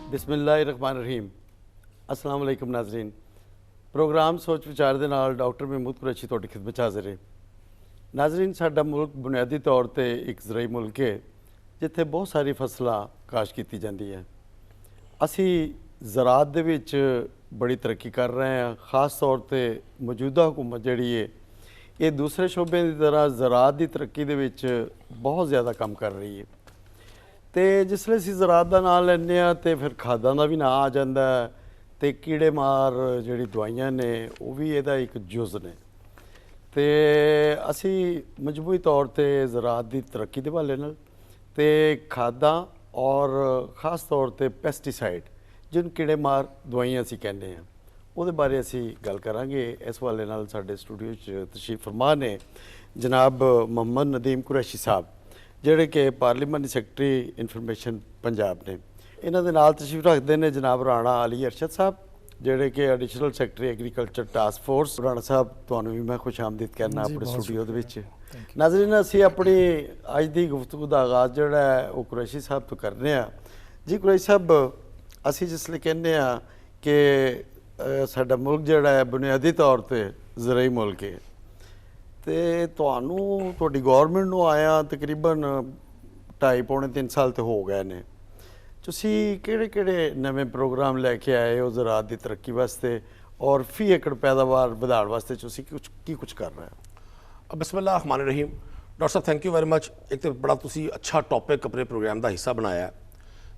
बिस्मिल्लाहिर्रहमानिर्रहीम। अस्सलाम वालेकुम नाज़रीन। प्रोग्राम सोच विचार दे नाल डॉक्टर महमूद कुरैशी तुहाडी खिदमत हाज़र है। नाज़रीन, साडा मुल्क बुनियादी तौर पर एक ज़राई मुल्क है जिथे बहुत सारी फसलां काश की जाती है। असी ज़रात दे विच बड़ी तरक्की कर रहे हैं। खास तौर पर मौजूदा हुकूमत जिहड़ी है ये दूसरे शोबे की तरह ज़रात की तरक्की दे विच बहुत ज़्यादा काम कर रही है। तो जिसले असीं ज़रात का नाम लैंदे आ तो फिर खादां का भी नाम आ जाता है, तो कीड़े मार जिहड़ी दवाइयां ने वो भी इहदा एक जुज़ ने। तो असी मजमूई तौर पर ज़रात की तरक्की के हवाले नाल ते खादां और ख़ास तौर पर पैसटीसाइड जिन्होंने कीड़े मार दवाइयां असीं कहने हैं वो बारे असी गल करांगे। इस हवाले नाल साडे स्टूडियो तशरीफ फरमा ने जनाब मोहम्मद नदीम कुरैशी साहब ਜਿਹੜੇ कि पार्लीमानी सैकटरी इनफॉर्मेशन पंजाब ने। इन्हां दे नाल तशरीफ रखते हैं जनाब राणा अली अरशद साहब ਜਿਹੜੇ कि additional secretary agriculture task force. Rana साहब तुहानूं भी मैं खुश आमदीद करना अपने स्टूडियो दे विच। नाज़रीन, असीं अपनी अज दी गुफ्तगू दा आगाज़ जिहड़ा है वो कुरैशी साहब तो करने आ। जी कुरैशी साहब, असीं जिसले कहने आ कि साडा मुल्क जिहड़ा है बुनियादी तौर पर ज़राई मुल्क है तो तुहाडी गौरमेंट नूं आया तकरीबन 2.5-3 साल तो हो गए ने। तुसीं किहड़े नवें प्रोग्राम लैके आए हो ज़रात की तरक्की वास्ते और फी एकड़ पैदावार वधाउण वास्ते तुसीं कुछ कर रहे हो? बिस्मिल्लाह रहमान रहीम। डॉक्टर साहब थैंक यू वेरी मच। एक तो बड़ा तुसीं अच्छा टॉपिक अपने प्रोग्राम का हिस्सा बनाया।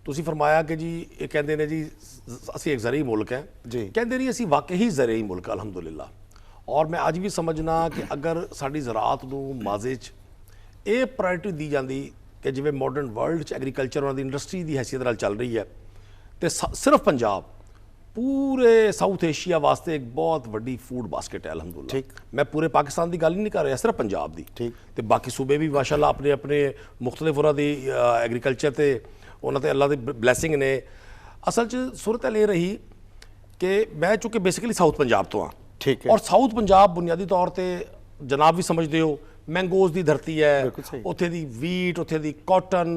तुसीं फरमाया कि जी ये कहते हैं जी असीं एक ज़रई मुल्क है जी, कहते नहीं असीं वाकई ज़रई मुल्क अलहमदुलिल्लाह। और मैं अज भी समझना कि अगर साड़ी ज़रात नूं माज़े च ये प्रायोरिटी दी जाती कि जिवें मॉडर्न वर्ल्ड च एग्रीकल्चर उन्हां दी इंडस्ट्री की हैसीयत नाल चल रही है तो सिर्फ पंजाब पूरे साउथ एशिया वास्ते एक बहुत वड्डी फूड बास्केट है अलहमदुलिल्लाह। मैं पूरे पाकिस्तान की गल ही नहीं कर रहा, सिर्फ पंजाब की। तो बाकी सूबे भी माशाअल्लाह अपने अपने मुख्तलिफ उन्हां दी एग्रीकल्चर ते उन्हां ते अल्लाह दी ब्लैसिंग ने। असल च सूरत ये रही कि मैं चूँकि बेसिकली साउथ पंजाब तो हाँ, ठीक है। और साउथ पंजाब बुनियादी तौर पर जनाब भी समझते हो मैंगोज़ की धरती है, उत्थे दी वीट, उत्थे दी कॉटन,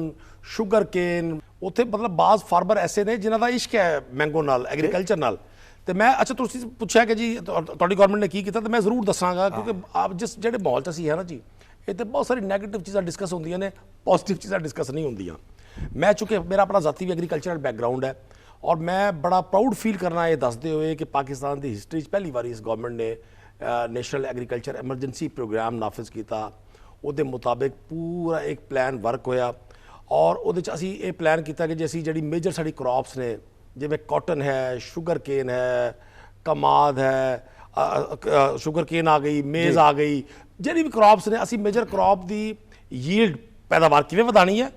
शुगर केन, उत्थे मतलब बाज़ फार्मर ऐसे ने जिन्हां दा इश्क है मैंगो नाल एग्रीकल्चर नाल। तो मैं अच्छा तुसीं पुछया कि जी तुहाडी गौरमेंट ने की कीता, तो मैं जरूर दसांगा क्योंकि आप जिस जेहड़े माहौल च असीं है ना जी इत्थे बहुत सारी नैगेटिव चीज़ां डिस्कस होंदियां ने, पॉजिटिव चीज़ां डिस्कस नहीं होंदियां। मैं चूँकि मेरा अपना जाती भी एग्रीकल्चरल बैकग्राउंड है और मैं बड़ा प्राउड फील करना ये दसते हुए कि पाकिस्तान की हिस्टरी पहली बार इस गवर्नमेंट ने नेशनल एग्रीकल्चर एमरजेंसी प्रोग्राम नाफिज किया। उसके मुताबिक पूरा एक प्लान वर्क होया और वो असी ये प्लान किया कि जी जी मेजर साड़ी क्रॉप्स ने जिमें कॉटन है, शुगर केन है, कमाद है, शुगर केन आ गई, मेज़ आ गई, जी भी क्रॉप्स ने असी मेजर क्रॉप की यील्ड पैदावार किवें वधानी है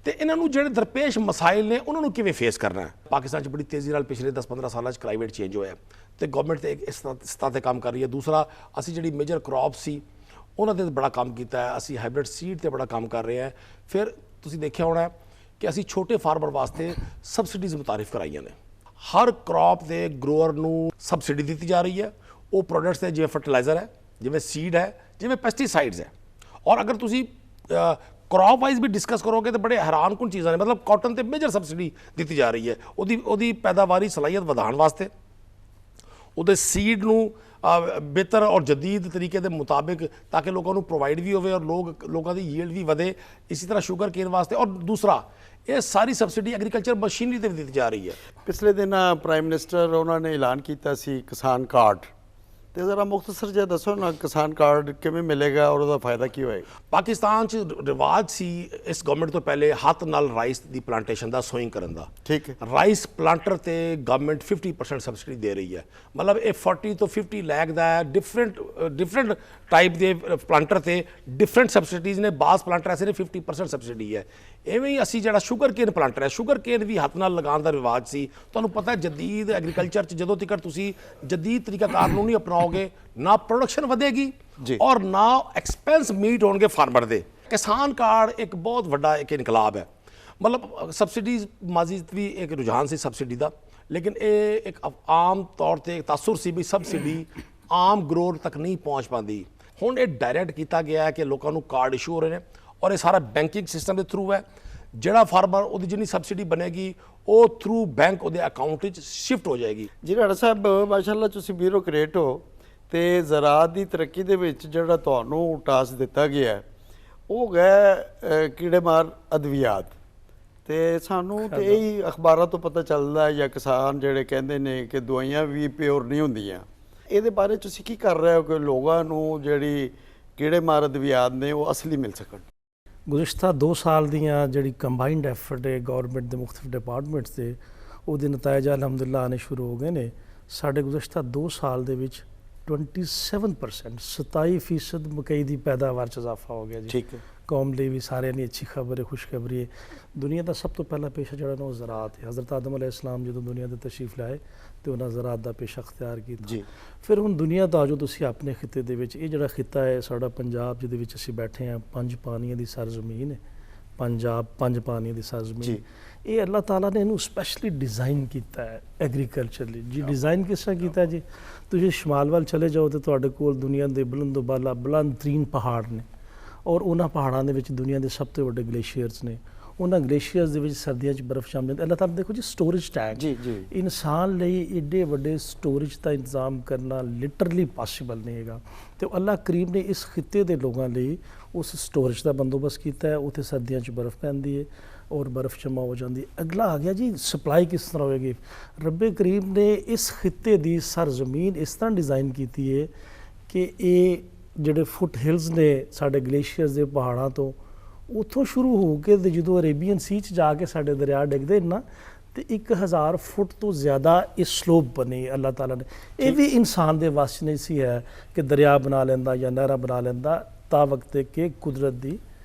तो इन्होंने जो दरपेश मसाइल ने उन्होंने किवें फेस करना है। पाकिस्तान पिछली तेज़ी नाल पिछले 10-15 साल क्लाइमेट चेंज होया तो गवर्नमेंट तो इस सतह पर काम कर रही है। दूसरा असी जी मेजर क्रॉप सी उन्होंने बड़ा काम किया है, असी हाइब्रिड सीड पर बड़ा काम कर रहे हैं। फिर तुसीं देखिया होना है कि असी छोटे फार्मर वास्ते सबसिडीज़ मुतारिफ कराइया ने। हर क्रॉप के ग्रोअर नूं सबसिडी दी जा रही है। वो प्रोडक्ट्स है जिवें फर्टिलाइज़र है, जिवें सीड है, जिवें पेस्टिसाइड्स है। और अगर तुसीं क्रॉप वाइज भी डिस्कस करोगे तो बड़े हैरान कुन चीज़ां ने। मतलब कॉटन ते मेजर सबसिडी दी जा रही है उहदी पैदावारी सलाहियत वधाउण वास्ते, उहदे सीड नूं बेहतर और जदीद तरीके के मुताबिक ताकि लोगों को प्रोवाइड भी होवे और लोगों की यील्ड भी वधे। इसी तरह शुगर केन वास्ते। और दूसरा ये सारी सबसिडी एग्रीकल्चर मशीनरी पर दी जा रही है। पिछले दिन प्राइम मिनिस्टर उन्होंने ऐलान किया सी किसान कार्ड, तो ज़रा मुख्तसर जिहा दसो ना किसान कार्ड किवें मिलेगा और उसका फायदा की होएगा? पाकिस्तान च रिवाज सी इस गवर्नमेंट तो पहले हाथ नाल राइस की प्लांटेशन का सोइंग करन दा। ठीक है। राइस प्लांटर ते गवर्नमेंट 50% सबसिडी दे रही है। मतलब ये 40 तो 50 लैख का डिफरेंट टाइप के प्लांटर ते डिफरेंट सबसिडीज़ ने। बास प्लांटर ऐसे ने 50% सबसिडी है। इवें ही असी जो शुगर केन प्लांटर है, शुगर केन भी हथ नाल लगाने का रिवाज सी। तुहानूं पता है जदीद एग्रीकल्चर च जदों तक तुसीं जदीद तरीकाकार नहीं अपनाओगे ना प्रोडक्शन वधेगी और ना एक्सपेंस मीट होंगे फार्मर दे। किसान कार्ड एक बहुत बड़ा एक इनकलाब है। मतलब सबसिडीज़ माजी भी एक रुझान से सबसिडी का, लेकिन ये एक आम तौर पर तासुर सी भी सबसिडी आम ग्रोअर तक नहीं पहुँच पाती। हुण ये डायरैक्ट किया गया है कि लोगों को कार्ड इशू हो रहे हैं और ये सारा बैंकिंग सिस्टम के थ्रू है। ਜਿਹੜਾ ਫਾਰਮਰ ਉਹਦੀ ਜਿੰਨੀ ਸਬਸਿਡੀ ਬਣੇਗੀ ਉਹ ਥਰੂ ਬੈਂਕ ਉਹਦੇ ਅਕਾਊਂਟ ਵਿੱਚ ਸ਼ਿਫਟ ਹੋ ਜਾਏਗੀ। ਜੀ ਰਾਣਾ ਸਾਹਿਬ, ਮਾਸ਼ਾਅੱਲਾ ਤੁਸੀਂ ਬਿਊਰੋਕਰੇਟ ਹੋ ਤੇ ਜ਼ਰਾਅਤ ਦੀ ਤਰੱਕੀ ਦੇ ਵਿੱਚ ਜਿਹੜਾ ਤੁਹਾਨੂੰ ਟਾਸਕ ਦਿੱਤਾ ਗਿਆ ਹੈ, ਉਹ ਹੈ ਕੀੜੇਮਾਰ ਅਦਵਿਆਤ। ਤੇ ਸਾਨੂੰ ਤੇ ਇਹੀ ਅਖਬਾਰਾਂ ਤੋਂ ਪਤਾ ਚੱਲਦਾ ਜਾਂ ਕਿਸਾਨ ਜਿਹੜੇ ਕਹਿੰਦੇ ਨੇ ਕਿ ਦਵਾਈਆਂ ਵੀ ਪਿਓਰ ਨਹੀਂ ਹੁੰਦੀਆਂ। ਇਹਦੇ ਬਾਰੇ ਤੁਸੀਂ ਕੀ ਕਰ ਰਹੇ ਹੋ ਕਿ ਲੋਕਾਂ ਨੂੰ ਜਿਹੜੀ ਕੀੜੇਮਾਰ ਅਦਵਿਆਤ ਨੇ ਉਹ ਅਸਲੀ ਮਿਲ ਸਕਣ? ਗੁਜ਼ਸ਼ਤਾ 2 ਸਾਲ ਦੀਆਂ ਜਿਹੜੀ ਕੰਬਾਈਨਡ ਐਫਰਟ ਹੈ ਗੌਰਮੈਂਟ ਦੇ ਮੁਖਤਲਿਫ ਡਿਪਾਰਟਮੈਂਟਸ ਦੇ, ਉਹਦੇ ਨਤੀਜੇ ਅਲਹਮਦੁਲਿਲਾ ਆਉਣੇ ਸ਼ੁਰੂ ਹੋ ਗਏ ਨੇ। ਸਾਡੇ ਗੁਜ਼ਸ਼ਤਾ 2 ਸਾਲ ਦੇ ਵਿੱਚ 27% ਮਕਈ ਦੀ ਪੈਦਾਵਾਰ 'ਚ ਇਜ਼ਾਫਾ ਹੋ ਗਿਆ ਜੀ। ਠੀਕ ਹੈ। ਕੌਮ ਲਈ ਵੀ ਸਾਰਿਆਂ ਲਈ ਅੱਛੀ ਖਬਰ ਹੈ, ਖੁਸ਼ਖਬਰੀ ਹੈ। ਦੁਨੀਆ ਦਾ ਸਭ ਤੋਂ ਪਹਿਲਾ ਪੇਸ਼ਾ ਜਿਹੜਾ ਨਾ ਉਹ ਜ਼ਰਾਅਤ ਹੈ। ਹਜ਼ਰਤ ਆਦਮ ਅਲੈਹਿਸਲਾਮ ਜਦੋਂ ਦੁਨੀਆ ਦੇ ਤਸ਼ਰੀਫ ਲਾਏ ਤੇ ਉਹਨਾਂ ਜ਼ਰਾਅਤ ਦਾ ਪੇਸ਼ਾ ਅਖਤਿਆਰ ਕੀਤਾ ਜੀ। ਫਿਰ ਹੁਣ ਦੁਨੀਆ ਦਾ ਜੋ ਤੁਸੀਂ ਆਪਣੇ ਖਿੱਤੇ ਦੇ ਵਿੱਚ, ਇਹ ਜਿਹੜਾ ਖਿੱਤਾ ਹੈ ਸਾਡਾ ਪੰਜਾਬ, ਜਿਹਦੇ ਵਿੱਚ ਅਸੀਂ ਬੈਠੇ ਹਾਂ, 5 ਪਾਣੀਆਂ ਦੀ ਸਰਜ਼ਮੀਨ ਹੈ। ਪੰਜਾਬ 5 ਪਾਣੀਆਂ ਦੀ ਸਰਜ਼ਮੀਨ, ਇਹ ਅੱਲਾਹ ਤਾਲਾ ਨੇ ਇਹਨੂੰ ਸਪੈਸ਼ਲੀ ਡਿਜ਼ਾਈਨ ਕੀਤਾ ਹੈ ਐਗਰੀਕਲਚਰ ਲਈ ਜੀ। ਡਿਜ਼ਾਈਨ ਕਿਸ ਤਰ੍ਹਾਂ ਕੀਤਾ ਜੀ? ਤੁਸੀਂ ਸ਼ਮਾਲ ਵੱਲ ਚਲੇ ਜਾਓ ਤੇ ਤੁਹਾਡੇ ਕੋਲ ਦੁਨੀਆ ਦੇ ਬੁਲੰਦੋ ਬਾਲਾ ਬੁਲੰਦ ਤਰੀਨ ਪਹਾੜ ਨੇ, ਔਰ ਉਹਨਾਂ ਪਹਾੜਾਂ ਦੇ ਵਿੱਚ ਦੁਨੀਆ ਦੇ ਸਭ ਤੋਂ ਵੱਡੇ ਗਲੇਸ਼ੀਅਰਸ ਨੇ। ਉਹਨਾਂ ਗਲੇਸ਼ੀਅਰਸ ਦੇ ਵਿੱਚ ਸਰਦੀਆਂ 'ਚ ਬਰਫ਼ ਜੰਮ ਜਾਂਦੀ। ਅੱਲਾਹ ਤਾਲਾ ਦੇਖੋ ਜੀ, ਸਟੋਰੇਜ ਟੈਂਕ ਇਨਸਾਨ ਲਈ ਏਡੇ ਵੱਡੇ ਸਟੋਰੇਜ ਦਾ ਇੰਤਜ਼ਾਮ ਕਰਨਾ ਲਿਟਰਲੀ ਪੋਸੀਬਲ ਨਹੀਂ ਹੈਗਾ। ਤੇ ਅੱਲਾਹ ਕਰੀਮ ਨੇ ਇਸ ਖਿੱਤੇ ਦੇ ਲੋਕਾਂ ਲਈ ਉਸ ਸਟੋਰੇਜ ਦਾ ਬੰਦੋਬਸਤ ਕੀਤਾ ਹੈ। ਉੱਥੇ ਸਰਦੀਆਂ 'ਚ ਬਰਫ਼ ਪੈਂਦੀ ਹੈ ਔਰ ਬਰਫ਼ ਜਮ੍ਹਾਂ ਹੋ ਜਾਂਦੀ ਹੈ। ਅਗਲਾ ਆ ਗਿਆ ਜੀ, ਸਪਲਾਈ ਕਿਸ ਤਰ੍ਹਾਂ ਹੋਏਗੀ? ਰੱਬੇ ਕਰੀਮ ਨੇ ਇਸ ਖਿੱਤੇ ਦੀ ਸਰਜ਼ਮੀਨ ਇਸ ਤਰ੍ਹਾਂ ਡਿਜ਼ਾਈਨ ਕੀਤੀ ਹੈ ਕਿ ਇਹ ਜਿਹੜੇ ਫੁੱਟ ਹਿਲਸ ਨੇ ਸਾਡੇ ਗਲੇਸ਼ੀਅਰਸ ਦੇ ਪਹਾੜਾਂ ਤੋਂ, ਉੱਥੋਂ ਸ਼ੁਰੂ ਹੋ ਕੇ ਤੇ ਜਦੋਂ ਅਰੇਬੀਅਨ ਸੀ 'ਚ ਜਾ ਕੇ ਸਾਡੇ ਦਰਿਆ ਡਿੱਗਦੇ ਨਾ, ਤੇ 1000 ਫੁੱਟ ਤੋਂ ਜ਼ਿਆਦਾ ਇਹ ਸਲੋਪ ਬਣੀ ਅੱਲਾਹ ਤਾਲਾ ਨੇ। ਇਹ ਵੀ ਇਨਸਾਨ ਦੇ ਵੱਸ ਨਹੀਂ ਸੀ ਹੈ ਕਿ ਦਰਿਆ ਬਣਾ ਲੈਂਦਾ ਜਾਂ ਨਹਿਰਾਂ ਬਣਾ ਲੈਂਦਾ, ਤਾਂ ਵਕਤ ਕਿ ਕੁਦਰਤ ਦੀ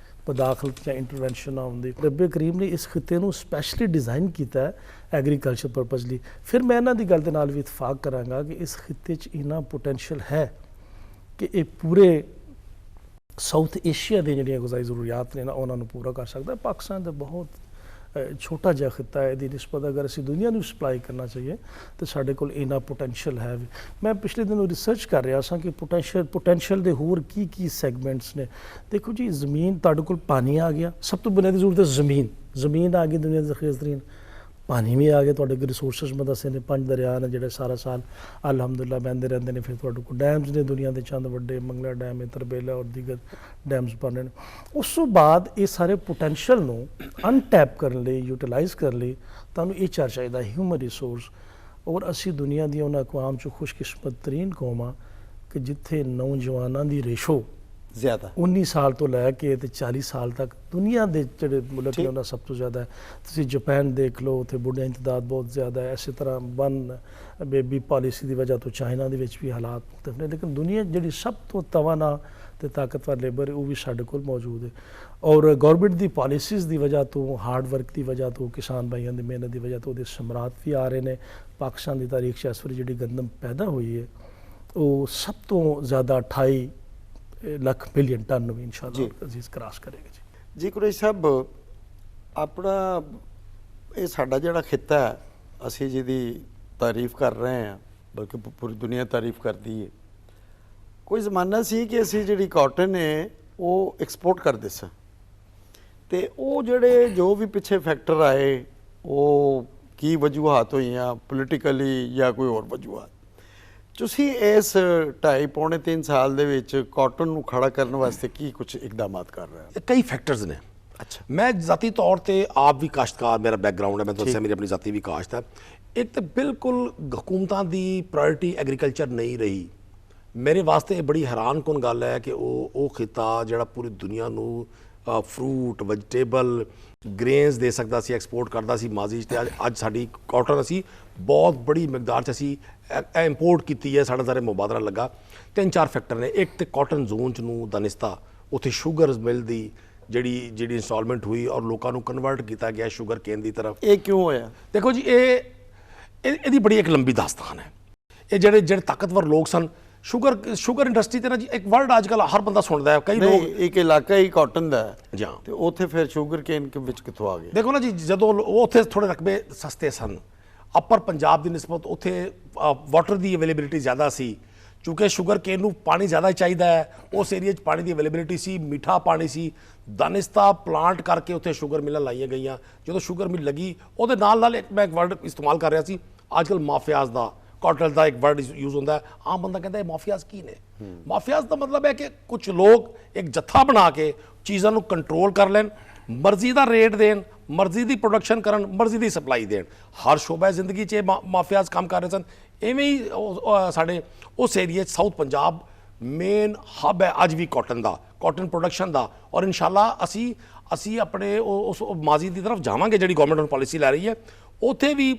ਪਦਾਖਲਤ ਜਾਂ ਇੰਟਰਵੈਂਸ਼ਨ ਆਉਂਦੀ। ਰੱਬੇ ਕਰੀਮ ਨੇ ਇਸ ਖਿੱਤੇ ਨੂੰ ਸਪੈਸ਼ਲੀ ਡਿਜ਼ਾਈਨ ਕੀਤਾ ਹੈ ਐਗਰੀਕਲਚਰ ਪਰਪਸ ਲਈ। ਫਿਰ ਮੈਂ ਇਹਨਾਂ ਦੀ ਗੱਲ ਦੇ ਨਾਲ ਵੀ ਇਤਫਾਕ ਕਰਾਂਗਾ ਕਿ ਇਸ ਖਿੱਤੇ 'ਚ ਇੰਨਾ ਪੋਟੈਂਸ਼ੀਅਲ ਹੈ ਕਿ ਇਹ ਪੂਰੇ ਸਾਊਥ ਏਸ਼ੀਆ ਦੇ ਜਿਹੜੀਆਂ ਗੁਜ਼ਾਰੀ ਜ਼ਰੂਰੀਆਤ ਨੇ ਨਾ, ਉਹਨਾਂ ਨੂੰ ਪੂਰਾ ਕਰ ਸਕਦਾ। ਪਾਕਿਸਤਾਨ ਦਾ ਬਹੁਤ ਛੋਟਾ ਜਿਹਾ ਖਿੱਤਾ ਹੈ, ਇਹਦੀ ਨਿਸਬਤ ਅਗਰ ਅਸੀਂ ਦੁਨੀਆ ਨੂੰ ਸਪਲਾਈ ਕਰਨਾ ਚਾਹੀਏ ਤਾਂ ਸਾਡੇ ਕੋਲ ਇੰਨਾ ਪੋਟੈਂਸ਼ੀਅਲ ਹੈ। ਮੈਂ ਪਿਛਲੇ ਦਿਨ ਰਿਸਰਚ ਕਰ ਰਿਹਾ ਸਾਂ ਕਿ ਪੋਟੈਂਸ਼ੀਅਲ ਦੇ ਹੋਰ ਕੀ ਸੈਗਮੈਂਟਸ ਨੇ। ਦੇਖੋ ਜੀ, ਜ਼ਮੀਨ, ਤੁਹਾਡੇ ਕੋਲ ਪਾਣੀ ਆ ਗਿਆ, ਸਭ ਤੋਂ ਬੁਨਿਆਦੀ ਜ਼ਰੂਰਤ ਹੈ ਜ਼ਮੀਨ ਆ ਗਈ, ਦੁਨੀਆ ਦੇ ਜ਼ਖੀਰਤਰੀਨ ਪਾਣੀ ਵੀ ਆ ਗਏ। ਤੁਹਾਡੇ ਕੋਲ ਰਿਸੋਰਸਿਸ ਮੈਂ ਦੱਸੇ ਨੇ, 5 ਦਰਿਆ ਨੇ ਜਿਹੜੇ ਸਾਰਾ ਸਾਲ ਅਲਹਮਦੁਲਿਲਾ ਬਹਿੰਦੇ ਰਹਿੰਦੇ ਨੇ। ਫਿਰ ਤੁਹਾਡੇ ਕੋਲ ਡੈਮਸ ਨੇ, ਦੁਨੀਆ ਦੇ ਚੰਦ ਵੱਡੇ, ਮੰਗਲਾ ਡੈਮ ਹੈ, ਤਰਬੇਲਾ ਔਰ ਦੀਗਰ ਡੈਮਸ ਬਣ ਰਹੇ ਨੇ। ਉਸ ਤੋਂ ਬਾਅਦ ਇਹ ਸਾਰੇ ਪੋਟੈਂਸ਼ੀਅਲ ਨੂੰ ਅਨਟੈਪ ਕਰਨ ਲਈ, ਯੂਟੀਲਾਈਜ਼ ਕਰਨ ਲਈ ਤੁਹਾਨੂੰ ਇਹ ਚਾਹੀਦਾ ਹਿਊਮਨ ਰਿਸੋਰਸ। ਔਰ ਅਸੀਂ ਦੁਨੀਆ ਦੀਆਂ ਉਹਨਾਂ ਅਕਵਾਮ 'ਚੋਂ ਖੁਸ਼ਕਿਸਮਤ ਤਰੀਨ ਕੌਮ ਆ ਕਿ ਜਿੱਥੇ ਨੌਜਵਾਨਾਂ ਦੀ ਰੇਸ਼ੋ ਜ਼ਿਆਦਾ 19 ਸਾਲ ਤੋਂ ਲੈ ਕੇ ਤੇ 40 ਸਾਲ ਤੱਕ ਦੁਨੀਆ ਦੇ ਜਿਹੜੇ ਮੁਲਕ ਨੇ ਉਹਨਾਂ ਸਭ ਤੋਂ ਜ਼ਿਆਦਾ ਹੈ। ਤੁਸੀਂ ਜਾਪਾਨ ਦੇਖ ਲਓ, ਉੱਥੇ ਬੁੱਢਿਆਂ ਦੀ ਤਾਦਾਦ ਬਹੁਤ ਜ਼ਿਆਦਾ ਹੈ। ਇਸੇ ਤਰ੍ਹਾਂ ਬੇਬੀ ਪਾਲਿਸੀ ਦੀ ਵਜ੍ਹਾ ਤੋਂ ਚਾਈਨਾ ਦੇ ਵਿੱਚ ਵੀ ਹਾਲਾਤ ਮੁਖਤਲਿਫ ਨੇ। ਲੇਕਿਨ ਦੁਨੀਆ ਜਿਹੜੀ ਸਭ ਤੋਂ ਤਵਾਨਾ ਤੇ ਤਾਕਤਵਰ ਲੇਬਰ ਉਹ ਵੀ ਸਾਡੇ ਕੋਲ ਮੌਜੂਦ ਹੈ। ਔਰ ਗੌਰਮੈਂਟ ਦੀ ਪਾਲਿਸੀਜ਼ ਦੀ ਵਜ੍ਹਾ ਤੋਂ, ਹਾਰਡ ਵਰਕ ਦੀ ਵਜ੍ਹਾ ਤੋਂ, ਕਿਸਾਨ ਭਾਈਆਂ ਦੀ ਮਿਹਨਤ ਦੀ ਵਜ੍ਹਾ ਤੋਂ ਉਹਦੇ ਸਮਰਾਟ ਵੀ ਆ ਰਹੇ ਨੇ। ਪਾਕਿਸਤਾਨ ਦੀ ਤਾਰੀਖ 'ਚ ਇਸ ਵਾਰੀ ਜਿਹੜੀ ਗੰਦਮ ਪੈਦਾ ਹੋਈ ਹੈ ਉਹ ਸਭ ਤੋਂ ਜ਼ਿਆਦਾ 28 ਲੱਖ ਮਿਲੀਅਨ ਟਨ ਨੂੰ ਵੀ ਇਨਸ਼ਾਅੱਲਾ ਅਜ਼ੀਜ਼ ਕਰਾਸ ਕਰੇਗਾ ਜੀ। ਕੁਰੈਸ਼ੀ ਸਾਹਿਬ, ਆਪਣਾ ਇਹ ਸਾਡਾ ਜਿਹੜਾ ਖਿੱਤਾ ਹੈ, ਅਸੀਂ ਜਿਹਦੀ ਤਾਰੀਫ ਕਰ ਰਹੇ ਹਾਂ, ਬਲਕਿ ਪੂਰੀ ਦੁਨੀਆ ਤਾਰੀਫ ਕਰਦੀ ਹੈ। ਕੋਈ ਜ਼ਮਾਨਾ ਸੀ ਕਿ ਅਸੀਂ ਜਿਹੜੀ ਕਾਟਨ ਹੈ ਉਹ ਐਕਸਪੋਰਟ ਕਰਦੇ ਸਾਂ, ਤੇ ਉਹ ਜਿਹੜੇ ਜੋ ਵੀ ਪਿੱਛੇ ਫੈਕਟਰ ਆਏ, ਉਹ ਕੀ ਵਜੂਹਾਤ ਹੋਈਆਂ ਪੋਲੀਟੀਕਲੀ ਜਾਂ ਕੋਈ ਹੋਰ ਵਜੂਹਾਤ, ਤੁਸੀਂ ਇਸ 2.5-3 ਸਾਲ ਦੇ ਵਿੱਚ ਕਾਟਨ ਨੂੰ ਖੜਾ ਕਰਨ ਵਾਸਤੇ ਕੀ ਕੁਝ ਇਕਦਾਮਾਤ ਕਰ ਰਹੇ ਹੋ? ਕਈ ਫੈਕਟਰਸ ਨੇ। ਅੱਛਾ, ਮੈਂ ਜ਼ਾਤੀ ਤੌਰ ਤੇ ਆਪ ਵੀ ਕਾਸ਼ਤਕਾਰ, ਮੇਰਾ ਬੈਕਗ੍ਰਾਉਂਡ ਹੈ, ਮੈਂ ਦੱਸਿਆ ਮੇਰੀ ਆਪਣੀ ਜ਼ਾਤੀ ਵੀ ਕਾਸ਼ਤ ਹੈ। ਇੱਕ ਤਾਂ ਬਿਲਕੁਲ ਹਕੂਮਤਾਂ ਦੀ ਪ੍ਰਾਇੋਰਟੀ ਐਗਰੀਕਲਚਰ ਨਹੀਂ ਰਹੀ। ਮੇਰੇ ਵਾਸਤੇ ਇਹ ਬੜੀ ਹੈਰਾਨਕੁਨ ਗੱਲ ਹੈ ਕਿ ਉਹ ਖਿੱਤਾ ਜਿਹੜਾ ਪੂਰੀ ਦੁਨੀਆ ਨੂੰ ਫਰੂਟ, ਵੈਜੀਟੇਬਲ, ਗ੍ਰੇਨਸ ਦੇ ਸਕਦਾ ਸੀ, ਐਕਸਪੋਰਟ ਕਰਦਾ ਸੀ ਮਾਜ਼ੀ 'ਚ, ਤੇ ਅੱਜ ਸਾਡੀ ਕਾਟਨ ਅਸੀਂ ਬਹੁਤ ਬੜੀ ਮਿਕਦਾਰ 'ਚ ਅਸੀਂ ਇੰਪੋਰਟ ਕੀਤੀ ਹੈ। ਸਾਡਾ ਸਾਰੇ ਮੁਬਾਦਲਾ ਲੱਗਾ। 3-4 ਫੈਕਟਰ ਨੇ। ਇੱਕ ਤੇ ਕਾਟਨ ਜ਼ੋਨ 'ਚ ਨੂੰ ਦਾਨਿਸਤਾ, ਉੱਥੇ ਸ਼ੂਗਰ ਮਿਲ ਦੀ ਜਿਹੜੀ ਇੰਸਟਾਲਮੈਂਟ ਹੋਈ ਔਰ ਲੋਕਾਂ ਨੂੰ ਕਨਵਰਟ ਕੀਤਾ ਗਿਆ ਸ਼ੂਗਰ ਕੇਨ ਦੀ ਤਰਫ। ਇਹ ਕਿਉਂ ਹੋਇਆ? ਦੇਖੋ ਜੀ, ਇਹਦੀ ਬੜੀ ਇੱਕ ਲੰਬੀ ਦਾਸਤਾਨ ਹੈ। ਇਹ ਜਿਹੜੇ ਤਾਕਤਵਰ ਲੋਕ ਸਨ, ਸ਼ੂਗਰ ਇੰਡਸਟਰੀ ਤੇ ਨਾ ਜੀ, ਇੱਕ ਵਰਡ ਅੱਜ ਕੱਲ ਹਰ ਬੰਦਾ ਸੁਣਦਾ ਹੈ। ਕਈ ਲੋਕ ਇੱਕ ਇਲਾਕਾ ਹੀ ਕਾਟਨ ਦਾ ਹੈ ਤੇ ਉੱਥੇ ਫਿਰ ਸ਼ੂਗਰ ਕੇਨ ਵਿੱਚ ਕਿੱਥੋਂ ਆ ਗਏ? ਦੇਖੋ ਨਾ ਜੀ, ਜਦੋਂ ਉਹ ਉੱਥੇ ਥੋੜੇ ਰਕਬੇ ਸਸਤੇ ਸਨ, ਅਪਰ ਪੰਜਾਬ ਦੀ ਨਿਸਬਤ ਉੱਥੇ ਵਾਟਰ ਦੀ ਅਵੇਲੇਬਿਲਿਟੀ ਜ਼ਿਆਦਾ ਸੀ। ਚੂँਕਿ ਸ਼ੂਗਰ ਕੇਨ ਨੂੰ ਪਾਣੀ ਜ਼ਿਆਦਾ ਚਾਹੀਦਾ ਹੈ, ਉਸ ਏਰੀਆ 'ਚ ਪਾਣੀ ਦੀ ਅਵੇਲੇਬਿਲਿਟੀ ਸੀ, ਮਿੱਠਾ ਪਾਣੀ ਸੀ, ਦਾਨਿਸਤਾ ਪਲਾਂਟ ਕਰਕੇ ਉੱਥੇ ਸ਼ੂਗਰ ਮਿਲਾਂ ਲਾਈਆਂ ਗਈਆਂ। ਜਦੋਂ ਸ਼ੂਗਰ ਮਿਲ ਲੱਗੀ ਉਹਦੇ ਨਾਲ ਇੱਕ ਮੈਂ ਇੱਕ ਵਰਡ ਇਸਤੇਮਾਲ ਕਰ ਰਿਹਾ ਸੀ, ਅੱਜ ਕੱਲ੍ਹ ਮਾਫੀਆਜ਼ ਦਾ, ਕਾਰਟਲ ਦਾ ਇੱਕ ਵਰਡ ਯੂਜ਼ ਹੁੰਦਾ ਹੈ। ਆਮ ਬੰਦਾ ਕਹਿੰਦਾ ਇਹ ਮਾਫੀਆਜ਼ ਕੀ ਨੇ? ਮਾਫੀਆਜ਼ ਦਾ ਮਤਲਬ ਹੈ ਕਿ ਕੁਝ ਲੋਕ ਇੱਕ ਜੱਥਾ ਬਣਾ ਕੇ ਚੀਜ਼ਾਂ ਨੂੰ ਕੰਟਰੋਲ ਕਰ ਲੈਣ, ਮਰਜ਼ੀ ਦਾ ਰੇਟ ਦੇਣ, ਮਰਜ਼ੀ ਦੀ ਪ੍ਰੋਡਕਸ਼ਨ ਕਰਨ, ਮਰਜ਼ੀ ਦੀ ਸਪਲਾਈ ਦੇਣ। ਹਰ ਸ਼ੋਬਾ ਜ਼ਿੰਦਗੀ 'ਚ ਇਹ ਮਾਫੀਆਜ਼ ਕੰਮ ਕਰ ਰਹੇ ਸਨ। ਇਵੇਂ ਹੀ ਸਾਡੇ ਉਸ ਏਰੀਏ 'ਚ ਸਾਊਥ ਪੰਜਾਬ ਮੇਨ ਹੱਬ ਹੈ ਅੱਜ ਵੀ ਕਾਟਨ ਦਾ, ਕਾਟਨ ਪ੍ਰੋਡਕਸ਼ਨ ਦਾ। ਔਰ ਇਨਸ਼ਾਅੱਲਾ ਅਸੀਂ ਆਪਣੇ ਉਸ ਮਾਜ਼ੀ ਦੀ ਤਰਫ ਜਾਵਾਂਗੇ ਜਿਹੜੀ ਗਵਰਨਮੈਂਟ ਹੁਣ ਪਾਲਿਸੀ ਲੈ ਰਹੀ ਹੈ। ਉੱਥੇ ਵੀ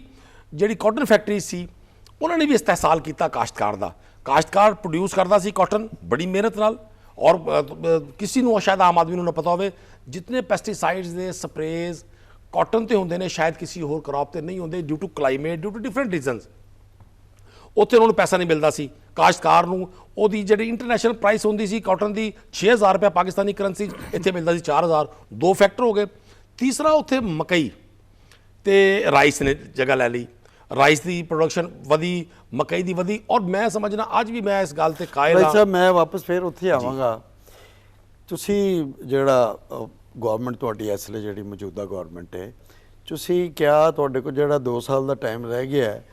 ਜਿਹੜੀ ਕਾਟਨ ਫੈਕਟਰੀ ਸੀ ਉਹਨਾਂ ਨੇ ਵੀ ਇਸਤਹਿਸਾਲ ਕੀਤਾ ਕਾਸ਼ਤਕਾਰ ਦਾ। ਕਾਸ਼ਤਕਾਰ ਪ੍ਰੋਡਿਊਸ ਕਰਦਾ ਸੀ ਕਾਟਨ ਬੜੀ ਮਿਹਨਤ ਨਾਲ। ਔਰ ਕਿਸੇ ਨੂੰ ਸ਼ਾਇਦ ਆਮ ਆਦਮੀ ਨੂੰ ਨਾ ਪਤਾ ਹੋਵੇ, ਜਿਤਨੇ ਪੈਸਟੀਸਾਈਡਸ ਦੇ ਸਪਰੇਜ਼ ਕਾਟਨ ਤੇ ਹੁੰਦੇ ਨੇ ਸ਼ਾਇਦ ਕਿਸੇ ਹੋਰ ਕ੍ਰੌਪ ਤੇ ਨਹੀਂ ਹੁੰਦੇ, due to climate, due to different reasons. ਉੱਥੇ ਉਹਨਾਂ ਨੂੰ ਪੈਸਾ ਨਹੀਂ ਮਿਲਦਾ ਸੀ ਕਾਸ਼ਤਕਾਰ ਨੂੰ। ਉਹਦੀ ਜਿਹੜੀ ਇੰਟਰਨੈਸ਼ਨਲ ਪ੍ਰਾਈਸ ਹੁੰਦੀ ਸੀ ਕਾਟਨ ਦੀ 6000 ਰੁਪਏ ਪਾਕਿਸਤਾਨੀ ਕਰੰਸੀ, ਇੱਥੇ ਮਿਲਦਾ ਸੀ 4000। ਦੋ ਫੈਕਟਰ ਹੋ ਗਏ। ਤੀਸਰਾ ਉੱਥੇ ਮਕਈ ਤੇ ਰਾਈਸ ਨੇ ਜਗ੍ਹਾ ਲੈ ਲਈ। ਰਾਈਸ ਦੀ ਪ੍ਰੋਡਕਸ਼ਨ ਵਧੀ, ਮਕਈ ਦੀ ਵਧੀ। ਔਰ ਮੈਂ ਸਮਝਣਾ ਅੱਜ ਵੀ ਮੈਂ ਇਸ ਗੱਲ ਤੇ ਕਾਇਲ ਹਾਂ। ਸਾਹਿਬ ਮੈਂ ਵਾਪਸ ਫਿਰ ਉੱਥੇ ਆਵਾਂਗਾ। ਤੁਸੀਂ ਜਿਹੜਾ ਗਵਰਨਮੈਂਟ ਤੁਹਾਡੀ ਇਸ ਵੇਲੇ ਜਿਹੜੀ ਮੌਜੂਦਾ ਗਵਰਨਮੈਂਟ ਹੈ, ਤੁਸੀਂ ਕਿਹਾ ਤੁਹਾਡੇ ਕੋਲ ਜਿਹੜਾ 2 ਸਾਲ ਦਾ ਟਾਈਮ ਰਹਿ ਗਿਆ ਹੈ,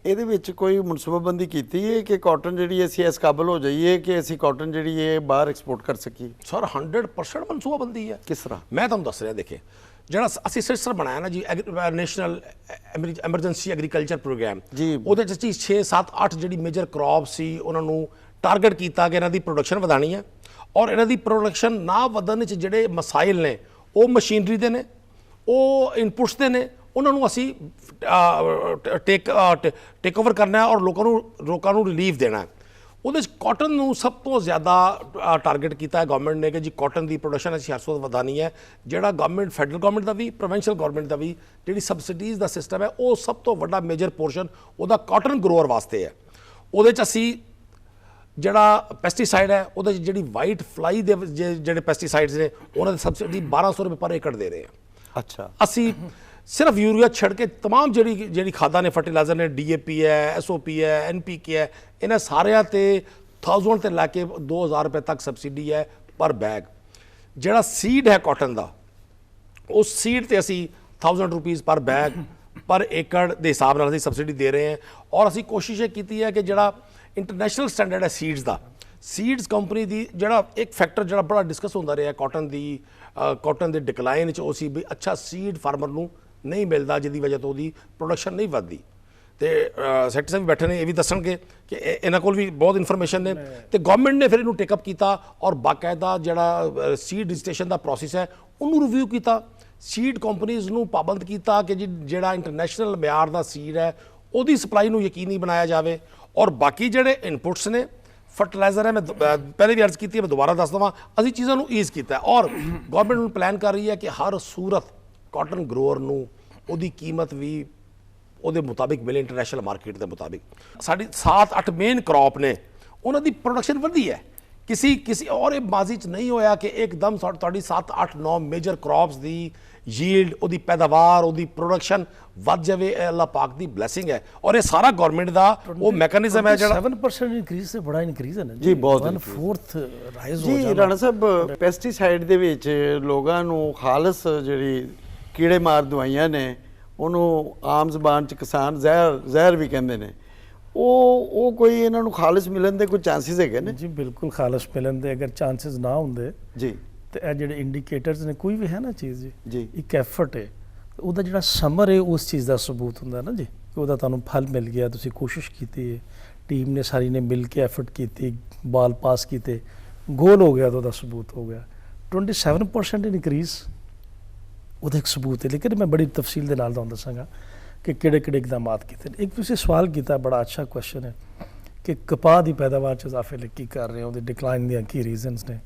ਇਹਦੇ ਵਿੱਚ ਕੋਈ ਮਨਸੂਬਾਬੰਦੀ ਕੀਤੀ ਹੈ ਕਿ ਕਾਟਨ ਜਿਹੜੀ ਅਸੀਂ ਇਸ ਕਾਬਲ ਹੋ ਜਾਈਏ ਕਿ ਅਸੀਂ ਕਾਟਨ ਜਿਹੜੀ ਹੈ ਬਾਹਰ ਐਕਸਪੋਰਟ ਕਰ ਸਕੀਏ? ਸਰ 100% ਮਨਸੂਬਾਬੰਦੀ ਹੈ। ਕਿਸ ਤਰ੍ਹਾਂ? ਮੈਂ ਤੁਹਾਨੂੰ ਦੱਸ ਰਿਹਾ, ਦੇਖੇ ਜਿਹੜਾ ਅਸੀਂ ਸਿਸਟਰ ਬਣਾਇਆ ਨਾ ਜੀ ਨੈਸ਼ਨਲ ਐਮਰਜੈਂਸੀ ਐਗਰੀਕਲਚਰ ਪ੍ਰੋਗਰਾਮ ਜੀ, ਉਹਦੇ 'ਚ ਅਸੀਂ 6 7 8 ਜਿਹੜੀ ਮੇਜਰ ਕ੍ਰੌਪ ਸੀ ਉਹਨਾਂ ਨੂੰ ਟਾਰਗੇਟ ਕੀਤਾ ਕਿ ਇਹਨਾਂ ਦੀ ਪ੍ਰੋਡਕਸ਼ਨ ਵਧਾਣੀ ਹੈ। ਔਰ ਇਹਨਾਂ ਦੀ ਪ੍ਰੋਡਕਸ਼ਨ ਨਾ ਵਧਣ 'ਚ ਜਿਹੜੇ ਮਸਾਇਲ ਨੇ ਉਹ ਮਸ਼ੀਨਰੀ ਦੇ ਨੇ, ਉਹ ਇਨਪੁਟਸ ਦੇ ਨੇ, ਉਹਨਾਂ ਨੂੰ ਅਸੀਂ ਟੇਕ ਓਵਰ ਕਰਨਾ ਹੈ ਔਰ ਲੋਕਾਂ ਨੂੰ ਰਿਲੀਫ ਦੇਣਾ ਹੈ। ਉਹਦੇ 'ਚ ਕਾਟਨ ਨੂੰ ਸਭ ਤੋਂ ਜ਼ਿਆਦਾ ਟਾਰਗੇਟ ਕੀਤਾ ਹੈ ਗਵਰਨਮੈਂਟ ਨੇ ਕਿ ਜੀ ਕਾਟਨ ਦੀ ਪ੍ਰੋਡਕਸ਼ਨ ਅਸੀਂ 400 ਵਧਾਣੀ ਹੈ। ਜਿਹੜਾ ਗਵਰਨਮੈਂਟ, ਫੈਡਰਲ ਗਵਰਨਮੈਂਟ ਦਾ ਵੀ, ਪ੍ਰੋਵਿੰਸ਼ੀਅਲ ਗਵਰਨਮੈਂਟ ਦਾ ਵੀ ਜਿਹੜੀ ਸਬਸਿਡੀਜ਼ ਦਾ ਸਿਸਟਮ ਹੈ, ਉਹ ਸਭ ਤੋਂ ਵੱਡਾ ਮੇਜਰ ਪੋਰਸ਼ਨ ਉਹਦਾ ਕਾਟਨ ਗਰੋਅਰ ਵਾਸਤੇ ਹੈ। ਉਹਦੇ 'ਚ ਅਸੀਂ ਜਿਹੜਾ ਪੈਸਟੀਸਾਈਡ ਹੈ ਉਹਦੇ 'ਚ ਜਿਹੜੀ ਵਾਈਟ ਫਲਾਈ ਦੇ ਜਿਹੜੇ ਪੈਸਟੀਸਾਈਡਸ ਨੇ ਉਹਨਾਂ ਦੀ ਸਬਸਿਡੀ 1200 ਰੁਪਏ ਪਰ ਏਕੜ ਦੇ ਰਹੇ ਹਾਂ। ਅੱਛਾ। ਅਸੀਂ ਸਿਰਫ ਯੂਰੀਆ ਛੱਡ ਕੇ ਤਮਾਮ ਜਿਹੜੀ ਖਾਦਾਂ ਨੇ, ਫਰਟੀਲਾਈਜ਼ਰ ਨੇ, DAP ਹੈ, SOP ਹੈ, NPK ਹੈ, ਇਹਨਾਂ ਸਾਰਿਆਂ ਤੇ 1000 ਤੇ ਲੈ ਕੇ 2000 ਰੁਪਏ ਤੱਕ ਸਬਸਿਡੀ ਹੈ ਪਰ ਬੈਗ। ਜਿਹੜਾ ਸੀਡ ਹੈ ਕਾਟਨ ਦਾ, ਉਸ ਸੀਡ ਤੇ ਅਸੀਂ 1000 ਰੁਪੀਜ਼ ਪਰ ਬੈਗ ਪਰ ਏਕੜ ਦੇ ਹਿਸਾਬ ਨਾਲ ਅਸੀਂ ਸਬਸਿਡੀ ਦੇ ਰਹੇ ਹਾਂ। ਔਰ ਅਸੀਂ ਕੋਸ਼ਿਸ਼ ਇਹ ਕੀਤੀ ਹੈ ਕਿ ਜਿਹੜਾ ਇੰਟਰਨੈਸ਼ਨਲ ਸਟੈਂਡਰਡ ਹੈ ਸੀਡਸ ਦਾ, ਸੀਡਸ ਕੰਪਨੀ ਦੀ ਜਿਹੜਾ ਇੱਕ ਫੈਕਟਰ ਜਿਹੜਾ ਬੜਾ ਡਿਸਕਸ ਹੁੰਦਾ ਰਿਹਾ ਕਾਟਨ ਦੇ ਡਿਕਲਾਈਨ 'ਚ, ਉਹ ਸੀ ਵੀ ਅੱਛਾ ਸੀਡ ਫਾਰਮਰ ਨੂੰ ਨਹੀਂ ਮਿਲਦਾ, ਜਿਹਦੀ ਵਜ੍ਹਾ ਤੋਂ ਉਹਦੀ ਪ੍ਰੋਡਕਸ਼ਨ ਨਹੀਂ ਵੱਧਦੀ। ਤੇ ਸੈਕਟਰ ਸਾਹਿਬ ਵੀ ਬੈਠੇ ਨੇ, ਇਹ ਵੀ ਦੱਸਣਗੇ ਕਿ ਇਹਨਾਂ ਕੋਲ ਵੀ ਬਹੁਤ ਇਨਫੋਰਮੇਸ਼ਨ ਨੇ। ਤੇ ਗਵਰਨਮੈਂਟ ਨੇ ਫਿਰ ਇਹਨੂੰ ਟੇਕਅਪ ਕੀਤਾ ਔਰ ਬਾਕਾਇਦਾ ਜਿਹੜਾ ਸੀਡ ਰਜਿਸਟ੍ਰੇਸ਼ਨ ਦਾ ਪ੍ਰੋਸੈਸ ਹੈ ਉਹਨੂੰ ਰਿਵਿਊ ਕੀਤਾ। ਸੀਡ ਕੰਪਨੀਜ਼ ਨੂੰ ਪਾਬੰਦ ਕੀਤਾ ਕਿ ਜਿਹੜਾ ਇੰਟਰਨੈਸ਼ਨਲ ਮਿਆਰ ਦਾ ਸੀਡ ਹੈ ਉਹਦੀ ਸਪਲਾਈ ਨੂੰ ਯਕੀਨੀ ਬਣਾਇਆ ਜਾਵੇ। ਔਰ ਬਾਕੀ ਜਿਹੜੇ ਇਨਪੁਟਸ ਨੇ, ਫਰਟੀਲਾਈਜ਼ਰ ਹੈ, ਮੈਂ ਪਹਿਲੇ ਵੀ ਅਰਜ਼ ਕੀਤੀ ਹੈ, ਮੈਂ ਦੁਬਾਰਾ ਦੱਸ ਦੇਵਾਂ, ਅਸੀਂ ਚੀਜ਼ਾਂ ਨੂੰ ਈਜ਼ ਕੀਤਾ। ਔਰ ਗਵਰਨਮੈਂਟ ਨੂੰ ਪਲਾਨ ਕਰ ਰਹੀ ਹੈ ਕਿ ਹਰ ਸੂਰਤ ਕਾਟਨ ਗਰੋਅਰ ਨੂੰ ਉਹਦੀ ਕੀਮਤ ਵੀ ਉਹਦੇ ਮੁਤਾਬਿਕ ਮਿਲੇ, ਇੰਟਰਨੈਸ਼ਨਲ ਮਾਰਕੀਟ ਦੇ ਮੁਤਾਬਿਕ। ਸਾਡੀ 7-8 ਮੇਨ ਕ੍ਰੌਪ ਨੇ, ਉਹਨਾਂ ਦੀ ਪ੍ਰੋਡਕਸ਼ਨ ਵਧੀ ਹੈ। ਕਿਸੇ ਔਰ ਇਹ ਮਾਜ਼ੀ 'ਚ ਨਹੀਂ ਹੋਇਆ ਕਿ ਇੱਕਦਮ ਤੁਹਾਡੀ 7-8-9 ਮੇਜਰ ਕ੍ਰੌਪਸ ਦੀ ਯੀਲਡ, ਉਹਦੀ ਪੈਦਾਵਾਰ, ਉਹਦੀ ਪ੍ਰੋਡਕਸ਼ਨ ਵੱਧ ਜਾਵੇ। ਇਹ ਅੱਲਾਹ ਪਾਕ ਦੀ ਬਲੇਸਿੰਗ ਹੈ। ਔਰ ਇਹ ਸਾਰਾ ਗਵਰਨਮੈਂਟ ਦਾ ਉਹ ਮੈਕੈਨਿਜ਼ਮ ਹੈ ਜਿਹੜਾ 7% ਇਨਕਰੀਜ਼ ਤੇ ਬੜਾ ਇਨਕਰੀਜ਼ ਹੈ ਨਾ ਜੀ, ਬਹੁਤ 1/4 ਰਾਈਜ਼ ਹੋ ਜੀ। ਰਾਣਾ ਸਾਹਿਬ, ਪੈਸਟੀਸਾਈਡ ਦੇ ਵਿੱਚ ਲੋਕਾਂ ਨੂੰ ਖਾਲਸ ਜਿਹੜੀ ਕੀੜੇ ਮਾਰ ਦਵਾਈਆਂ ਨੇ, ਉਹਨੂੰ ਆਮ ਜ਼ਬਾਨ 'ਚ ਕਿਸਾਨ ਜ਼ਹਿਰ ਵੀ ਕਹਿੰਦੇ ਨੇ, ਉਹ ਕੋਈ ਇਹਨਾਂ ਨੂੰ ਖਾਲਸ ਮਿਲਣ ਦੇ ਕੋਈ ਚਾਂਸਿਸ ਹੈਗੇ ਨੇ? ਜੀ ਬਿਲਕੁਲ ਖਾਲਸ ਮਿਲਣ ਦੇ ਅਗਰ ਚਾਂਸਿਸ ਨਾ ਹੁੰਦੇ ਜੀ, ਤੇ ਇਹ ਜਿਹੜੇ ਇੰਡੀਕੇਟਰਸ ਨੇ, ਕੋਈ ਵੀ ਹੈ ਨਾ ਚੀਜ਼ ਜੀ, ਇੱਕ ਐਫਰਟ ਹੈ, ਉਹਦਾ ਜਿਹੜਾ ਸਮਰ ਹੈ ਉਸ ਚੀਜ਼ ਦਾ ਸਬੂਤ ਹੁੰਦਾ ਨਾ ਜੀ, ਕਿ ਉਹਦਾ ਤੁਹਾਨੂੰ ਫਲ ਮਿਲ ਗਿਆ, ਤੁਸੀਂ ਕੋਸ਼ਿਸ਼ ਕੀਤੀ ਹੈ, ਟੀਮ ਨੇ ਸਾਰੀ ਨੇ ਮਿਲ ਕੇ ਐਫਰਟ ਕੀਤੀ, ਬਾਲ ਪਾਸ ਕੀਤੇ, ਗੋਲ ਹੋ ਗਿਆ ਤਾਂ ਉਹਦਾ ਸਬੂਤ ਹੋ ਗਿਆ। 27% ਇਨਕਰੀਜ਼ ਉਹਦਾ ਇੱਕ ਸਬੂਤ ਹੈ। ਲੇਕਿਨ ਮੈਂ ਬੜੀ ਤਫਸੀਲ ਦੇ ਨਾਲ ਤੁਹਾਨੂੰ ਦੱਸਾਂਗਾ ਕਿ ਕਿਹੜੇ ਇਕਦਾਮਾਤ ਕੀਤੇ ਨੇ। ਇੱਕ ਤੁਸੀਂ ਸਵਾਲ ਕੀਤਾ, ਬੜਾ ਅੱਛਾ ਕੁਐਸਚਨ ਹੈ ਕਿ ਕਪਾਹ ਦੀ ਪੈਦਾਵਾਰ 'ਚ ਇਜ਼ਾਫੇ ਲਈ ਕੀ ਕਰ ਰਹੇ ਹੋ, ਉਹਦੇ ਡਿਕਲਾਈਨ ਦੀਆਂ ਕੀ ਰੀਜ਼ਨਸ ਨੇ।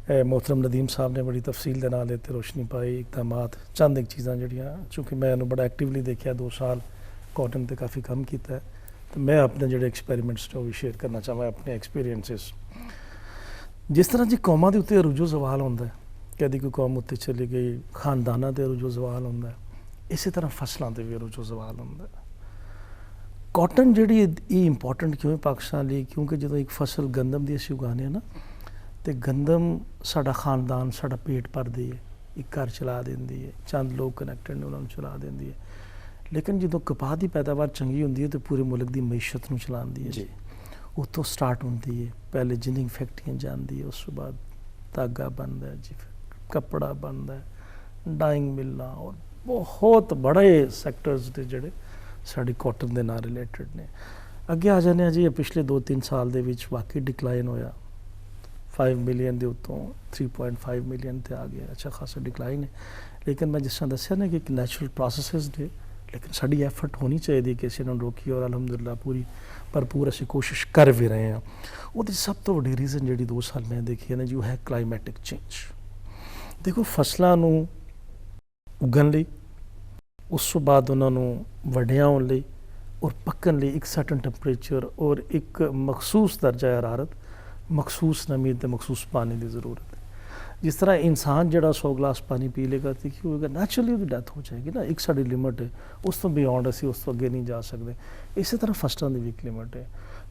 मोहतरम नदीम साहब ने बड़ी तफसील के नाल इत्थे रोशनी पाई, इकदामात, चंद एक चीज़ां जिहड़ियां, चूँकि मैं इन्हूं बड़ा एक्टिवली देखिया 2 साल कॉटन ते काफ़ी काम किया है, तो मैं अपने जिहड़े एक्सपेरीमेंट्स ने वो भी शेयर करना चाहां अपने एक्सपीरियंसिस। जिस तरह जी कौमां दे उत्ते रुजू सवाल होंदा है, कदी कोई कौम उत्ते चली गई, खानदानां ते रुजू सवाल होंदा है, इस तरह फसलों ते भी रुजू सवाल होंदा है। कॉटन जिहड़ी ये इंपॉर्टेंट क्यों है पाकिस्तान लिए, क्योंकि जो एक फसल गंदम दी असीं उगाने ना, ਤੇ ਗੰਦਮ ਸਾਡਾ ਖਾਨਦਾਨ, ਸਾਡਾ ਪੇਟ ਭਰਦੀ ਹੈ, ਇੱਕ ਘਰ ਚਲਾ ਦਿੰਦੀ ਹੈ, ਚੰਦ ਲੋਕ ਕਨੈਕਟਡ ਨੇ ਉਹਨਾਂ ਨੂੰ ਚਲਾ ਦਿੰਦੀ ਹੈ। ਲੇਕਿਨ ਜਦੋਂ ਕਪਾਹ ਦੀ ਪੈਦਾਵਾਰ ਚੰਗੀ ਹੁੰਦੀ ਹੈ ਤਾਂ ਪੂਰੇ ਮੁਲਕ ਦੀ ਮਈਸ਼ਤ ਨੂੰ ਚਲਾਉਂਦੀ ਹੈ ਜੀ। ਉੱਥੋਂ ਸਟਾਰਟ ਹੁੰਦੀ ਹੈ, ਪਹਿਲੇ ਜਿੰਨੀ ਫੈਕਟਰੀਆਂ ਜਾਂਦੀ ਹੈ, ਉਸ ਤੋਂ ਬਾਅਦ ਧਾਗਾ ਬਣਦਾ ਹੈ ਜੀ, ਫਿਰ ਕੱਪੜਾ ਬਣਦਾ ਹੈ, ਡਾਈਂਗ ਮਿਲਣਾ, ਔਰ ਬਹੁਤ ਬੜੇ ਸੈਕਟਰਸ ਨੇ ਜਿਹੜੇ ਸਾਡੀ ਕਾਟਨ ਦੇ ਨਾਲ ਰਿਲੇਟਡ ਨੇ। ਅੱਗੇ ਆ ਜਾਂਦੇ ਹਾਂ ਜੀ, ਪਿਛਲੇ 2-3 ਸਾਲ ਦੇ ਵਿੱਚ ਵਾਕਈ ਡਿਕਲਾਈਨ ਹੋਇਆ, 5 ਮਿਲੀਅਨ ਦੇ ਉੱਤੋਂ 3.5 ਮਿਲੀਅਨ ਤੇ ਆ ਗਿਆ, ਅੱਛਾ ਖਾਸਾ ਡਿਕਲਾਈਨ ਹੈ। ਲੇਕਿਨ ਮੈਂ ਜਿਸ ਤਰ੍ਹਾਂ ਦੱਸਿਆ ਨਾ ਕਿ ਇੱਕ ਨੈਚੁਰਲ ਪ੍ਰੋਸੈਸਿਸ ਨੇ, ਲੇਕਿਨ ਸਾਡੀ ਐਫਰਟ ਹੋਣੀ ਚਾਹੀਦੀ ਕਿ ਅਸੀਂ ਇਹਨਾਂ ਨੂੰ ਰੋਕੀਏ, ਔਰ ਅਲਹਮਦੁਲਿਲਾ ਪੂਰੀ ਭਰਪੂਰ ਅਸੀਂ ਕੋਸ਼ਿਸ਼ ਕਰ ਵੀ ਰਹੇ ਹਾਂ। ਉਹਦੀ ਸਭ ਤੋਂ ਵੱਡੀ ਰੀਜ਼ਨ ਜਿਹੜੀ 2 ਸਾਲ ਮੈਂ ਦੇਖੀ ਹੈ ਨਾ ਜੀ, ਉਹ ਹੈ ਕਲਾਈਮੈਟਿਕ ਚੇਂਜ। ਦੇਖੋ, ਫਸਲਾਂ ਨੂੰ ਉਗਣ ਲਈ, ਉਸ ਤੋਂ ਬਾਅਦ ਉਹਨਾਂ ਨੂੰ ਵੱਡਿਆਂ ਹੋਣ ਲਈ ਔਰ ਪੱਕਣ ਲਈ ਇੱਕ ਸਰਟਨ ਟੈਂਪਰੇਚਰ ਔਰ ਇੱਕ ਮਖਸੂਸ ਦਰਜਾ ਹਰਾਰਤ, ਮਖਸੂਸ ਨਮੀ ਤੇ ਮਖਸੂਸ ਪਾਣੀ ਦੀ ਜ਼ਰੂਰਤ ਹੈ। ਜਿਸ ਤਰ੍ਹਾਂ ਇਨਸਾਨ ਜਿਹੜਾ 100 ਗਲਾਸ ਪਾਣੀ ਪੀ ਲੇਗਾ ਤਾਂ ਕੀ ਹੋਏਗਾ, ਨੈਚੁਰਲੀ ਉਹਦੀ ਡੈਥ ਹੋ ਜਾਏਗੀ ਨਾ। ਇੱਕ ਸਾਡੀ ਲਿਮਟ ਹੈ, ਉਸ ਤੋਂ ਬਿਯੋਂਡ ਅਸੀਂ ਉਸ ਤੋਂ ਅੱਗੇ ਨਹੀਂ ਜਾ ਸਕਦੇ। ਇਸੇ ਤਰ੍ਹਾਂ ਫਸਲਾਂ ਦੀ ਵੀ ਇੱਕ ਲਿਮਟ ਹੈ।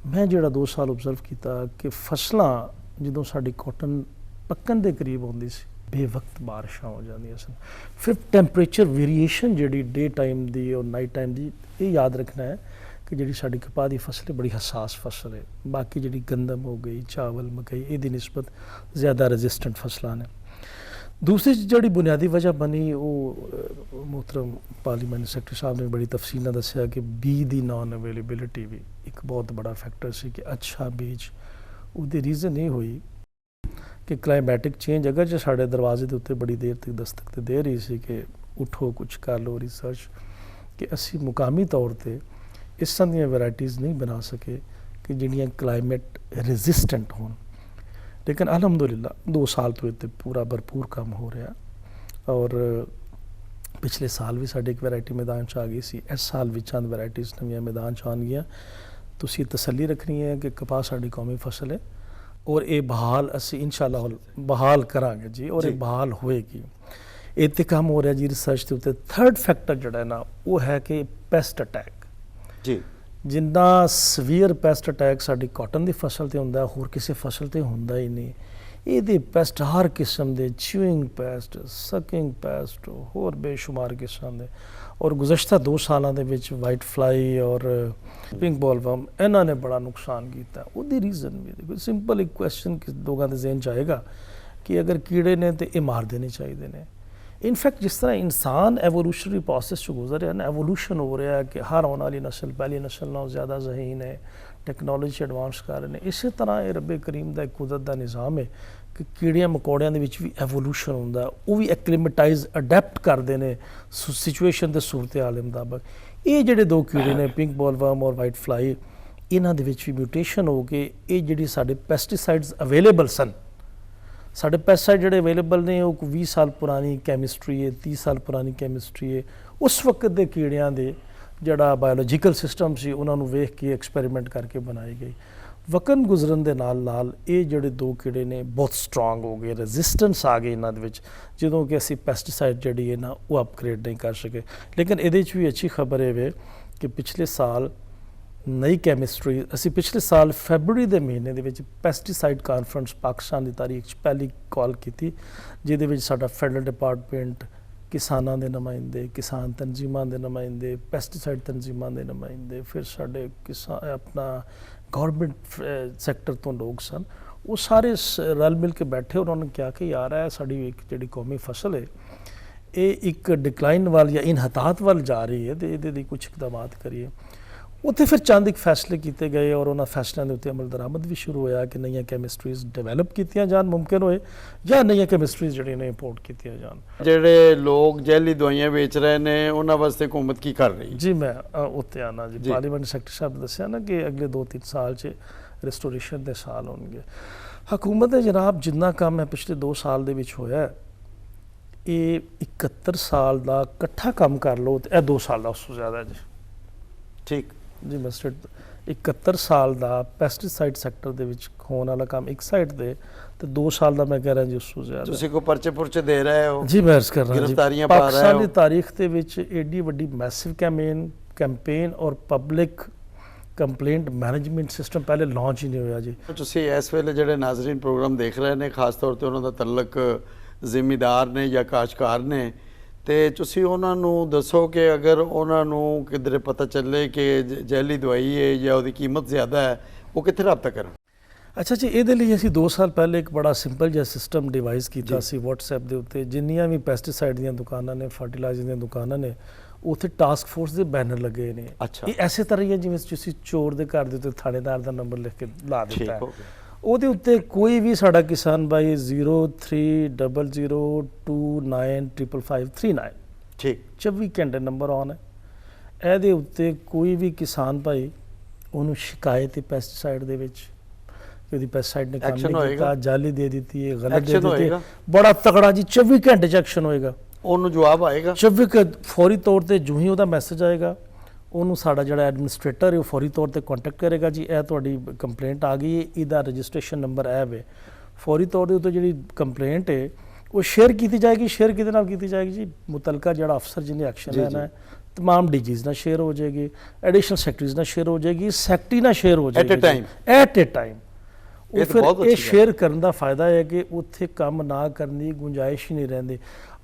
ਮੈਂ ਜਿਹੜਾ 2 ਸਾਲ ਓਬਜ਼ਰਵ ਕੀਤਾ ਕਿ ਫਸਲਾਂ ਜਦੋਂ ਸਾਡੀ ਕਾਟਨ ਪੱਕਣ ਦੇ ਕਰੀਬ ਹੁੰਦੀ ਸੀ, ਬੇਵਕਤ ਬਾਰਿਸ਼ਾਂ ਹੋ ਜਾਂਦੀਆਂ ਸਨ। ਫਿਰ ਟੈਂਪਰੇਚਰ ਵੇਰੀਏਸ਼ਨ ਜਿਹੜੀ ਡੇ ਟਾਈਮ ਦੀ ਔਰ ਨਾਈਟ ਟਾਈਮ ਦੀ, ਇਹ ਯਾਦ ਰੱਖਣਾ ਹੈ ਕਿ ਜਿਹੜੀ ਸਾਡੀ ਕਪਾਹ ਦੀ ਫਸਲ ਹੈ ਬੜੀ ਹਸਾਸ ਫਸਲ ਹੈ। ਬਾਕੀ ਜਿਹੜੀ ਗੰਦਮ ਹੋ ਗਈ, ਚਾਵਲ, ਮਕਈ, ਇਹਦੀ ਨਿਸਬਤ ਜ਼ਿਆਦਾ ਰੈਜ਼ਿਸਟੈਂਟ ਫਸਲਾਂ ਨੇ। ਦੂਸਰੀ ਜਿਹੜੀ ਬੁਨਿਆਦੀ ਵਜ੍ਹਾ ਬਣੀ, ਉਹ ਮੁਹਤਰਮ ਪਾਰਲੀਮੈਂਟ ਸੈਕਟਰੀ ਸਾਹਿਬ ਨੇ ਬੜੀ ਤਫਸੀਲ ਨਾਲ ਦੱਸਿਆ ਕਿ ਬੀਜ ਦੀ ਨਾਨ ਅਵੇਲੇਬਿਲਿਟੀ ਵੀ ਇੱਕ ਬਹੁਤ ਬੜਾ ਫੈਕਟਰ ਸੀ ਕਿ ਅੱਛਾ ਬੀਜ। ਉਹਦੀ ਰੀਜ਼ਨ ਇਹ ਹੋਈ ਕਿ ਕਲਾਈਮੈਟਿਕ ਚੇਂਜ ਅਗਰ ਜੇ ਸਾਡੇ ਦਰਵਾਜ਼ੇ ਦੇ ਉੱਤੇ ਬੜੀ ਦੇਰ ਤੱਕ ਦਸਤਕ ਤੇ ਦੇ ਰਹੀ ਸੀ ਕਿ ਉਠੋ ਕੁਛ ਕਰ ਲਓ ਰਿਸਰਚ, ਕਿ ਅਸੀਂ ਮੁਕਾਮੀ ਤੌਰ ਤੇ ਇਸ ਤਰ੍ਹਾਂ ਦੀਆਂ ਵੈਰਾਈਟੀਜ਼ ਨਹੀਂ ਬਣਾ ਸਕੇ ਕਿ ਜਿਹੜੀਆਂ ਕਲਾਈਮੇਟ ਰੈਜ਼ਿਸਟੈਂਟ ਹੋਣ। ਲੇਕਿਨ ਅਲਹਮਦੁਲਿਲਾ 2 ਸਾਲ ਤੋਂ ਇੱਥੇ ਪੂਰਾ ਭਰਪੂਰ ਕੰਮ ਹੋ ਰਿਹਾ, ਔਰ ਪਿਛਲੇ ਸਾਲ ਵੀ ਸਾਡੇ ਇੱਕ ਵੈਰਾਈਟੀ ਮੈਦਾਨ 'ਚ ਆ ਗਈ ਸੀ, ਇਸ ਸਾਲ ਵੀ ਚੰਦ ਵੈਰਾਈਟੀਜ਼ ਨਵੀਆਂ ਮੈਦਾਨ 'ਚ ਆਉਣਗੀਆਂ। ਤੁਸੀਂ ਤਸੱਲੀ ਰੱਖਣੀ ਹੈ ਕਿ ਕਪਾਹ ਸਾਡੀ ਕੌਮੀ ਫਸਲ ਹੈ, ਔਰ ਇਹ ਬਹਾਲ ਅਸੀਂ ਇਨਸ਼ਾਅੱਲਾ ਬਹਾਲ ਕਰਾਂਗੇ ਜੀ, ਔਰ ਇਹ ਬਹਾਲ ਹੋਏਗੀ। ਇਹ 'ਤੇ ਕੰਮ ਹੋ ਰਿਹਾ ਜੀ ਰਿਸਰਚ ਦੇ ਉੱਤੇ। ਥਰਡ ਫੈਕਟਰ ਜਿਹੜਾ ਹੈ ਨਾ, ਉਹ ਹੈ ਕਿ ਪੈਸਟ ਅਟੈਕ ਜੀ। ਜਿੰਨਾ ਸਵੀਅਰ ਪੈਸਟ ਅਟੈਕ ਸਾਡੀ ਕਾਟਨ ਦੀ ਫਸਲ ਤੇ ਹੁੰਦਾ, ਹੋਰ ਕਿਸੇ ਫਸਲ ਤੇ ਹੁੰਦਾ ਹੀ ਨਹੀਂ। ਇਹਦੇ ਪੈਸਟ ਹਰ ਕਿਸਮ ਦੇ, ਚਿਊਇੰਗ ਪੈਸਟ, ਸਕਿੰਗ ਪੈਸਟ, ਹੋਰ ਬੇਸ਼ੁਮਾਰ ਕਿਸਮ ਦੇ। ਔਰ ਗੁਜ਼ਸ਼ਤਾ 2 ਸਾਲਾਂ ਦੇ ਵਿੱਚ ਵਾਈਟ ਫਲਾਈ ਔਰ ਪਿੰਕ ਬੋਲਵਰਮ, ਇਹਨਾਂ ਨੇ ਬੜਾ ਨੁਕਸਾਨ ਕੀਤਾ। ਉਹਦੀ ਰੀਜ਼ਨ ਵੀ ਦੇਖੋ, ਸਿੰਪਲ ਇੱਕ ਕੁਐਸਚਨ ਕਿ ਲੋਕਾਂ ਦੇ ਜ਼ਿਹਨ 'ਚ ਆਏਗਾ ਕਿ ਅਗਰ ਕੀੜੇ ਨੇ ਤੇ ਇਹ ਮਾਰ ਦੇਣੇ ਚਾਹੀਦੇ ਨੇ। ਇਨਫੈਕਟ ਜਿਸ ਤਰ੍ਹਾਂ ਇਨਸਾਨ ਐਵੋਲੂਸ਼ਨਰੀ ਪ੍ਰੋਸੈਸ 'ਚ ਗੁਜ਼ਰ ਰਿਹਾ ਨਾ, ਐਵੋਲੂਸ਼ਨ ਹੋ ਰਿਹਾ ਹੈ ਕਿ ਹਰ ਆਉਣ ਵਾਲੀ ਨਸਲ ਪਹਿਲੀ ਨਸਲ ਨਾਲੋਂ ਜ਼ਿਆਦਾ ਜ਼ਹੀਨ ਹੈ, ਟੈਕਨੋਲੋਜੀ ਐਡਵਾਂਸ ਕਰ ਰਹੇ ਨੇ। ਇਸੇ ਤਰ੍ਹਾਂ ਇਹ ਰੱਬੇ ਕਰੀਮ ਦਾ ਇੱਕ ਕੁਦਰਤ ਦਾ ਨਿਜ਼ਾਮ ਹੈ ਕਿ ਕੀੜਿਆਂ ਮਕੌੜਿਆਂ ਦੇ ਵਿੱਚ ਵੀ ਐਵੋਲੂਸ਼ਨ ਹੁੰਦਾ, ਉਹ ਵੀ ਐਕਲੀਮੇਟਾਈਜ਼ ਅਡੈਪਟ ਕਰਦੇ ਨੇ ਸਿਚੁਏਸ਼ਨ ਦੇ ਸੂਰਤ ਹਾਲ ਦੇ ਮੁਤਾਬਕ। ਇਹ ਜਿਹੜੇ 2 ਕੀੜੇ ਨੇ, ਪਿੰਕ ਬੋਲਵਰਮ ਔਰ ਵਾਈਟ ਫਲਾਈ, ਇਹਨਾਂ ਦੇ ਵਿੱਚ ਵੀ ਮਿਊਟੇਸ਼ਨ ਹੋ ਕੇ ਇਹ ਜਿਹੜੀ ਸਾਡੇ ਪੈਸਟੀਸਾਈਡਸ ਅਵੇਲੇਬਲ ਸਨ, ਸਾਡੇ ਪੈਸਟੀਸਾਈਡ ਜਿਹੜੇ ਅਵੇਲੇਬਲ ਨੇ ਉਹ 20 ਸਾਲ ਪੁਰਾਣੀ ਕੈਮਿਸਟਰੀ ਹੈ, 30 ਸਾਲ ਪੁਰਾਣੀ ਕੈਮਿਸਟਰੀ ਹੈ। ਉਸ ਵਕਤ ਦੇ ਕੀੜਿਆਂ ਦੇ ਜਿਹੜਾ ਬਾਇਓਲੋਜੀਕਲ ਸਿਸਟਮ ਸੀ, ਉਹਨਾਂ ਨੂੰ ਵੇਖ ਕੇ ਐਕਸਪੈਰੀਮੈਂਟ ਕਰਕੇ ਬਣਾਈ ਗਈ। ਵਕਤ ਗੁਜ਼ਰਨ ਦੇ ਨਾਲ ਨਾਲ ਇਹ ਜਿਹੜੇ 2 ਕੀੜੇ ਨੇ ਬਹੁਤ ਸਟਰੋਂਗ ਹੋ ਗਏ, ਰੈਜ਼ਿਸਟੈਂਸ ਆ ਗਈ ਇਹਨਾਂ ਦੇ ਵਿੱਚ, ਜਦੋਂ ਕਿ ਅਸੀਂ ਪੈਸਟੀਸਾਈਡ ਜਿਹੜੀ ਹੈ ਨਾ ਉਹ ਅਪਗ੍ਰੇਡ ਨਹੀਂ ਕਰ ਸਕੇ। ਲੇਕਿਨ ਇਹਦੇ 'ਚ ਵੀ ਅੱਛੀ ਖਬਰ ਇਹ ਵੇ ਕਿ ਪਿਛਲੇ ਸਾਲ ਨਈ ਕੈਮਿਸਟਰੀ, ਅਸੀਂ ਪਿਛਲੇ ਸਾਲ ਫੈਬਰਵਰੀ ਦੇ ਮਹੀਨੇ ਦੇ ਵਿੱਚ ਪੈਸਟੀਸਾਈਡ ਕਾਨਫਰੰਸ ਪਾਕਿਸਤਾਨ ਦੀ ਤਾਰੀਖ 'ਚ ਪਹਿਲੀ ਕਾਲ ਕੀਤੀ, ਜਿਹਦੇ ਵਿੱਚ ਸਾਡਾ ਫੈਡਰਲ ਡਿਪਾਰਟਮੈਂਟ, ਕਿਸਾਨਾਂ ਦੇ ਨੁਮਾਇੰਦੇ, ਕਿਸਾਨ ਤਨਜ਼ੀਮਾਂ ਦੇ ਨੁਮਾਇੰਦੇ, ਪੈਸਟੀਸਾਈਡ ਤਨਜ਼ੀਮਾਂ ਦੇ ਨੁਮਾਇੰਦੇ, ਫਿਰ ਸਾਡੇ ਆਪਣਾ ਗੌਰਮੈਂਟ ਸੈਕਟਰ ਤੋਂ ਲੋਕ ਸਨ, ਉਹ ਸਾਰੇ ਰਲ ਮਿਲ ਕੇ ਬੈਠੇ। ਉਹਨਾਂ ਨੇ ਕਿਹਾ ਕਿ ਯਾਰ ਇਹ ਸਾਡੀ ਇੱਕ ਜਿਹੜੀ ਕੌਮੀ ਫਸਲ ਹੈ ਇਹ ਇੱਕ ਡਿਕਲਾਈਨ ਵੱਲ ਜਾਂ ਇਨਹਤਾਤ ਵੱਲ ਜਾ ਰਹੀ ਹੈ, ਤੇ ਇਹਦੇ ਲਈ ਕੁਛ ਇਕਦਾਮਾਤ ਕਰੀਏ। ਉੱਥੇ ਫਿਰ ਚੰਦ ਇੱਕ ਫੈਸਲੇ ਕੀਤੇ ਗਏ, ਔਰ ਉਹਨਾਂ ਫੈਸਲਿਆਂ ਦੇ ਉੱਤੇ ਅਮਲ ਦਰਾਮਦ ਵੀ ਸ਼ੁਰੂ ਹੋਇਆ ਕਿ ਨਈਆਂ ਕੈਮਿਸਟਰੀਜ਼ ਡਿਵੈਲਪ ਕੀਤੀਆਂ ਜਾਣ, ਮੁਮਕਿਨ ਹੋਏ, ਜਾਂ ਨਈਆਂ ਕੈਮਿਸਟਰੀਜ਼ ਜਿਹੜੀਆਂ ਨੇ ਇੰਪੋਰਟ ਕੀਤੀਆਂ ਜਾਣ। ਜਿਹੜੇ ਲੋਕ ਜ਼ਹਿਰੀ ਦਵਾਈਆਂ ਵੇਚ ਰਹੇ ਨੇ, ਉਹਨਾਂ ਵਾਸਤੇ ਹੁਕੂਮਤ ਕੀ ਕਰ ਰਹੀ ਜੀ? ਮੈਂ ਉੱਤੇ ਆਉਣਾ ਜੀ। ਪਾਰਲੀਮੈਂਟ ਸੈਕਟਰੀ ਸਾਹਿਬ ਨੇ ਦੱਸਿਆ ਨਾ ਕਿ ਅਗਲੇ 2-3 ਸਾਲ 'ਚ ਰਿਸਟੋਰੇਸ਼ਨ ਦੇ ਸਾਲ ਹੋਣਗੇ। ਹਕੂਮਤ ਦੇ ਜਨਾਬ ਜਿੰਨਾ ਕੰਮ ਹੈ ਪਿਛਲੇ 2 ਸਾਲ ਦੇ ਵਿੱਚ ਹੋਇਆ, ਇਹ 71 ਸਾਲ ਦਾ ਇਕੱਠਾ ਕੰਮ ਕਰ ਲਓ ਤੇ ਇਹ 2 ਸਾਲ ਦਾ ਉਸ ਤੋਂ ਜ਼ਿਆਦਾ ਜੀ। ਠੀਕ ਜੀ ਮਸਟਰ 71 ਸਾਲ ਦਾ ਪੈਸਟੀਸਾਈਡ ਸੈਕਟਰ ਦੇ ਵਿੱਚ ਹੋਣ ਵਾਲਾ ਕੰਮ ਇੱਕ ਸਾਈਡ ਤੇ, ਤੇ 2 ਸਾਲ ਦਾ ਮੈਂ ਕਹਿ ਰਿਹਾ ਜੀ ਉਸ ਤੋਂ ਜ਼ਿਆਦਾ। ਤੁਸੀਂ ਕੋਈ ਪਰਚੇ ਪੁਰਚੇ ਦੇ ਰਹੇ ਹੋ ਜੀ? ਮੈਂ ਅਰਜ਼ ਕਰ ਰਿਹਾ ਜੀ, ਗ੍ਰਿਫਤਾਰੀਆਂ ਪਾ ਰਹੇ ਹੋ। ਪਾਕਿਸਤਾਨ ਦੀ ਤਾਰੀਖ ਦੇ ਵਿੱਚ ਏਡੀ ਵੱਡੀ ਮੈਸਿਵ ਕੈਂਪੇਨ ਔਰ ਪਬਲਿਕ ਕੰਪਲੇਂਟ ਮੈਨੇਜਮੈਂਟ ਸਿਸਟਮ ਪਹਿਲੇ ਲਾਂਚ ਹੀ ਨਹੀਂ ਹੋਇਆ ਜੀ। ਤੁਸੀਂ ਇਸ ਵੇਲੇ ਜਿਹੜੇ ਨਾਜ਼ਰੀਨ ਪ੍ਰੋਗਰਾਮ ਦੇਖ ਰਹੇ ਨੇ, ਖਾਸ ਤੌਰ ਤੇ ਉਹਨਾਂ ਦਾ ਤਅਲਕ ਜ਼ਿਮੀਦਾਰ ਨੇ ਜਾਂ ਕਾਸ਼ਤਕਾਰ ਨੇ, ਤੇ ਤੁਸੀਂ ਉਹਨਾਂ ਨੂੰ ਦੱਸੋ ਕਿ ਅਗਰ ਉਹਨਾਂ ਨੂੰ ਕਿਧਰੇ ਪਤਾ ਚੱਲੇ ਕਿ ਜ਼ਹਿਰੀ ਦਵਾਈ ਹੈ ਜਾਂ ਉਹਦੀ ਕੀਮਤ ਜ਼ਿਆਦਾ ਹੈ, ਉਹ ਕਿੱਥੇ ਰਾਬਤਾ ਕਰਨ? ਅੱਛਾ ਜੀ, ਇਹਦੇ ਲਈ ਅਸੀਂ 2 ਸਾਲ ਪਹਿਲੇ ਇੱਕ ਬੜਾ ਸਿੰਪਲ ਜਿਹਾ ਸਿਸਟਮ ਡਿਵਾਈਸ ਕੀਤਾ ਸੀ WhatsApp ਦੇ ਉੱਤੇ। ਜਿੰਨੀਆਂ ਵੀ ਪੈਸਟੀਸਾਈਡ ਦੀਆਂ ਦੁਕਾਨਾਂ ਨੇ, ਫਰਟੀਲਾਈਜ਼ਰ ਦੀਆਂ ਦੁਕਾਨਾਂ ਨੇ, ਉੱਥੇ ਟਾਸਕ ਫੋਰਸ ਦੇ ਬੈਨਰ ਲੱਗੇ ਨੇ। ਇਹ ਐਸੇ ਤਰ੍ਹਾਂ ਹੀ ਹੈ ਜਿਵੇਂ ਤੁਸੀਂ ਚੋਰ ਦੇ ਘਰ ਦੇ ਉੱਤੇ ਥਾਣੇਦਾਰ ਦਾ ਨੰਬਰ ਲਿਖ ਕੇ ਲਾ ਦਿੱਤਾ ਹੈ। ਉਹਦੇ ਉੱਤੇ ਕੋਈ ਵੀ ਸਾਡਾ ਕਿਸਾਨ ਭਾਈ 0300295539 ਠੀਕ 24 ਘੰਟੇ ਨੰਬਰ ਆਨ ਹੈ। ਇਹਦੇ ਉੱਤੇ ਕੋਈ ਵੀ ਕਿਸਾਨ ਭਾਈ ਉਹਨੂੰ ਸ਼ਿਕਾਇਤ ਹੈ ਪੈਸਟੀਸਾਈਡ ਦੇ ਵਿੱਚ ਕਿ ਉਹਦੀ ਪੈਸਟੀਸਾਈਡ ਨੇ ਕੰਮ ਨਹੀਂ ਕੀਤਾ, ਜਾਲੀ ਦੇ ਦਿੱਤੀ ਹੈ, ਗਲਤ ਦੇ ਦਿੱਤੀ ਹੈ, ਬੜਾ ਤਕੜਾ ਜੀ 24 ਘੰਟੇ 'ਚ ਐਕਸ਼ਨ ਹੋਏਗਾ। ਉਹਨੂੰ ਜਵਾਬ ਆਏਗਾ 24 ਫੌਰੀ ਤੌਰ ਤੇ ਜੋ ਹੀ ਉਹਦਾ ਮੈਸੇਜ ਆਏਗਾ, ਉਹਨੂੰ ਸਾਡਾ ਜਿਹੜਾ ਐਡਮਿਨਿਸਟ੍ਰੇਟਰ ਹੈ ਉਹ ਫੌਰੀ ਤੌਰ ਤੇ ਕੰਟੈਕਟ ਕਰੇਗਾ ਜੀ, ਇਹ ਤੁਹਾਡੀ ਕੰਪਲੇਂਟ ਆ ਗਈ ਹੈ, ਇਹਦਾ ਰਜਿਸਟ੍ਰੇਸ਼ਨ ਨੰਬਰ ਇਹ ਵੇ। ਫੌਰੀ ਤੌਰ ਦੇ ਉੱਤੇ ਜਿਹੜੀ ਕੰਪਲੇਂਟ ਹੈ ਉਹ ਸ਼ੇਅਰ ਕੀਤੀ ਜਾਏਗੀ। ਸ਼ੇਅਰ ਕਿਹਦੇ ਨਾਲ ਕੀਤੀ ਜਾਏਗੀ ਜੀ? ਮੁਤਲਕਾ ਜਿਹੜਾ ਅਫਸਰ ਜਿਹਨੇ ਐਕਸ਼ਨ ਲੈਣਾ ਹੈ, तमाम DGs ਨਾਲ ਸ਼ੇਅਰ ਹੋ ਜਾਏਗੀ, ਐਡੀਸ਼ਨਲ ਸੈਕਟਰੀਜ਼ ਨਾਲ ਸ਼ੇਅਰ ਹੋ ਜਾਏਗੀ, ਸੈਕਟਰੀ ਨਾਲ ਸ਼ੇਅਰ ਹੋ ਜਾਏਗੀ ਐਟ ਏ ਟਾਈਮ। ਉਹ ਫਿਰ ਇਹ ਸ਼ੇਅਰ ਕਰਨ ਦਾ ਫਾਇਦਾ ਹੈ ਕਿ ਉੱਥੇ ਕੰਮ ਨਾ ਕਰਨ ਦੀ ਗੁੰਜਾਇਸ਼ ਹੀ ਨਹੀਂ ਰਹਿੰਦੀ।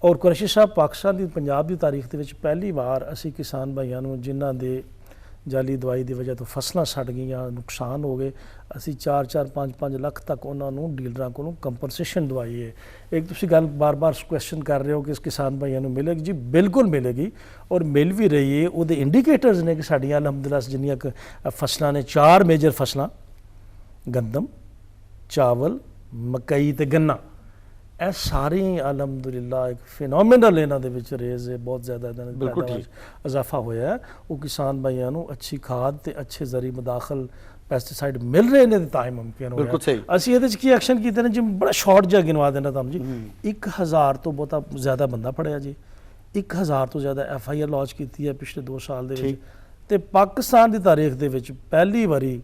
ਔਰ ਕੁਰੈਸ਼ੀ ਸਾਹਿਬ, ਪਾਕਿਸਤਾਨ ਦੀ ਪੰਜਾਬ ਦੀ ਤਾਰੀਖ ਦੇ ਵਿੱਚ ਪਹਿਲੀ ਵਾਰ ਅਸੀਂ ਕਿਸਾਨ ਭਾਈਆਂ ਨੂੰ ਜਿਨ੍ਹਾਂ ਦੇ ਜਾਲੀ ਦਵਾਈ ਦੀ ਵਜ੍ਹਾ ਤੋਂ ਫਸਲਾਂ ਸੜ ਗਈਆਂ, ਨੁਕਸਾਨ ਹੋ ਗਏ, ਅਸੀਂ 4-4, 5-5 ਲੱਖ ਤੱਕ ਉਹਨਾਂ ਨੂੰ ਡੀਲਰਾਂ ਕੋਲੋਂ ਕੰਪਨਸੇਸ਼ਨ ਦਵਾਈ ਹੈ। ਇੱਕ ਤੁਸੀਂ ਗੱਲ ਬਾਰ-ਬਾਰ ਕੁਐਸਚਨ ਕਰ ਰਹੇ ਹੋ ਕਿ ਇਸ ਕਿਸਾਨ ਭਾਈਆਂ ਨੂੰ ਮਿਲੇਗੀ ਜੀ, ਬਿਲਕੁਲ ਮਿਲੇਗੀ ਔਰ ਮਿਲ ਵੀ ਰਹੀ ਹੈ। ਉਹਦੇ ਇੰਡੀਕੇਟਰਸ ਨੇ ਕਿ ਸਾਡੀਆਂ ਅਲਹਮਦੁਲਿਲਾ ਜਿੰਨੀਆਂ ਫਸਲਾਂ ਨੇ, 4 ਮੇਜਰ ਫਸਲਾਂ, ਗੰਦਮ, ਚਾਵਲ, ਮਕਈ ਤੇ ਗੰਨਾ, ਇਹ ਸਾਰੀ ਅਲਹਮਦੁਲਿਲਾ ਇੱਕ ਫਿਨੋਮੀਨਲ ਇਹਨਾਂ ਦੇ ਵਿੱਚ ਰੇਜ਼ ਹੈ, ਬਹੁਤ ਜ਼ਿਆਦਾ ਇਹਨਾਂ ਦੇ ਪੈਦਾਵਾਰ ਇਜ਼ਾਫਾ ਹੋਇਆ ਹੈ। ਉਹ ਕਿਸਾਨ ਭਾਈਆਂ ਨੂੰ ਅੱਛੀ ਖਾਦ ਤੇ ਅੱਛੇ ਜ਼ਰੀ ਮੁਦਾਖਲ ਪੈਸਟੀਸਾਈਡ ਮਿਲ ਰਹੇ ਨੇ ਤਾਂ ਹੀ ਮੁਮਕਿਨ ਹੋਇਆ। ਅਸੀਂ ਇਹਦੇ 'ਚ ਕੀ ਐਕਸ਼ਨ ਕੀਤੇ ਨੇ ਜੀ? ਬੜਾ ਸ਼ਾਰਟ ਜਿਹਾ ਗਿਣਵਾ ਦੇਣਾ ਤੁਹਾਨੂੰ ਜੀ। 1000 ਤੋਂ ਬਹੁਤਾ ਜ਼ਿਆਦਾ ਬੰਦਾ ਫੜਿਆ ਜੀ, 1000 ਤੋਂ ਜ਼ਿਆਦਾ FIR ਲਾਂਚ ਕੀਤੀ ਹੈ ਪਿਛਲੇ 2 ਸਾਲ ਦੇ ਵਿੱਚ। ਤੇ ਪਾਕਿਸਤਾਨ ਦੀ ਤਾਰੀਖ ਦੇ ਵਿੱਚ ਪਹਿਲੀ ਵਾਰੀ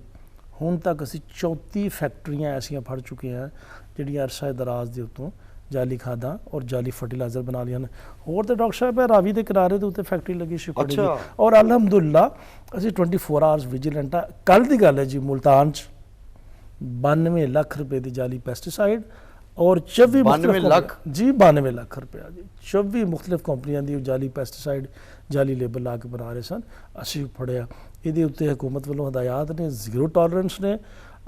ਹੁਣ ਤੱਕ ਅਸੀਂ 34 ਫੈਕਟਰੀਆਂ ਐਸੀਆਂ ਫੜ ਚੁੱਕੇ ਹਾਂ ਜਿਹੜੀਆਂ ਅਰਸਾ ਦਰਾਜ਼ ਦੇ ਉੱਤੋਂ ਜਾਲੀ ਖਾਦਾਂ ਔਰ ਜਾਲੀ ਫਰਟੀਲਾਈਜ਼ਰ ਬਣਾ ਲਈਆਂ ਨੇ। ਹੋਰ ਤੇ ਡਾਕਟਰ ਸਾਹਿਬ ਰਾਵੀ ਦੇ ਕਿਨਾਰੇ ਦੇ ਉੱਤੇ ਫੈਕਟਰੀ ਲੱਗੀ ਸੀ ਔਰ ਅਲਹਮਦੁਲਿਲਾ ਅਸੀਂ 24 ਆਵਰਸ ਵਿਜੀਲੈਂਟ ਆ। ਕੱਲ ਦੀ ਗੱਲ ਹੈ ਜੀ, ਮੁਲਤਾਨ 'ਚ 92 ਲੱਖ ਰੁਪਏ ਦੀ ਜਾਲੀ ਪੈਸਟੀਸਾਈਡ ਔਰ 92 ਲੱਖ ਜੀ, 92 ਲੱਖ ਰੁਪਇਆ ਜੀ, 24 ਮੁਖਤਲਿਫ ਕੰਪਨੀਆਂ ਦੀ ਜਾਲੀ ਪੈਸਟੀਸਾਈਡ ਜਾਲੀ ਲੇਬਲ ਲਾ ਕੇ ਬਣਾ ਰਹੇ ਸਨ, ਅਸੀਂ ਫੜਿਆ। ਇਹਦੇ ਉੱਤੇ ਹਕੂਮਤ ਵੱਲੋਂ ਹਦਾਇਤ ਨੇ, 0 ਟੋਲਰੈਂਸ ਨੇ।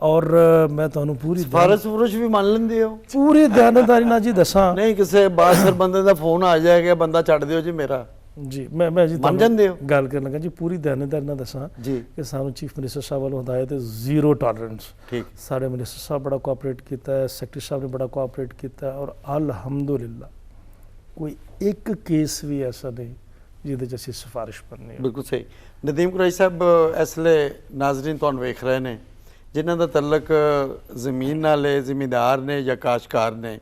ਔਰ ਮੈਂ ਤੁਹਾਨੂੰ ਪੂਰੀ ਫਾਰਸ਼ ਵੀ ਮੰਨ ਲੈਂਦੇ ਹੋ? ਪੂਰੀ ਦਿਆਨਤਦਾਰੀ ਨਾਲ ਜੀ ਦੱਸਾਂ, ਨਹੀਂ ਕਿਸੇ ਬਾਸਰ ਬੰਦੇ ਦਾ ਫੋਨ ਆ ਜਾਏਗਾ, ਬੰਦਾ ਛੱਡ ਦਿਓ ਜੀ ਮੇਰਾ ਜੀ, ਮੈਂ ਜੀ ਮੰਨ ਜਾਂਦੇ ਹੋ? ਗੱਲ ਕਰਨ ਲੱਗਾ ਜੀ, ਪੂਰੀ ਦਿਆਨਤਦਾਰੀ ਨਾਲ ਦੱਸਾਂ ਜੀ ਕਿ ਸਾਨੂੰ ਚੀਫ ਮਿਨਿਸਟਰ ਸਾਹਿਬ ਵੱਲੋਂ ਹਦਾਇਤ ਹੈ 0 ਟੋਲਰੈਂਸ। ਠੀਕ, ਸਾਡੇ ਮਿਨਿਸਟਰ ਸਾਹਿਬ ਬੜਾ ਕੋਆਪਰੇਟ ਕੀਤਾ ਹੈ, ਸੈਕਟਰੀ ਸਾਹਿਬ ਨੇ ਬੜਾ ਕੋਆਪਰੇਟ ਕੀਤਾ ਔਰ ਅਲਹਮਦੁਲਿਲਾ ਕੋਈ ਇੱਕ ਕੇਸ ਵੀ ਐਸਾ ਨਹੀਂ ਜਿਹਦੇ 'ਚ ਅਸੀਂ ਸਿਫਾਰਿਸ਼ ਕਰਨੀ ਹੈ। ਬਿਲਕੁਲ ਸਹੀ। ਨਦੀਮ ਕੁਰੈਸ਼ੀ ਸਾਹਿਬ, ਇਸ ਵੇਲੇ ਨਾਜ਼ਰੀਨ ਤੁਹਾਨੂੰ ਵੇਖ ਰਹੇ ਨੇ ਜਿਨ੍ਹਾਂ ਦਾ ਤਅਲਕ ਜ਼ਮੀਨ ਨਾਲ ਹੈ, ਜ਼ਿਮੀਂਦਾਰ ਨੇ ਜਾਂ ਕਾਸ਼ਤਕਾਰ ਨੇ,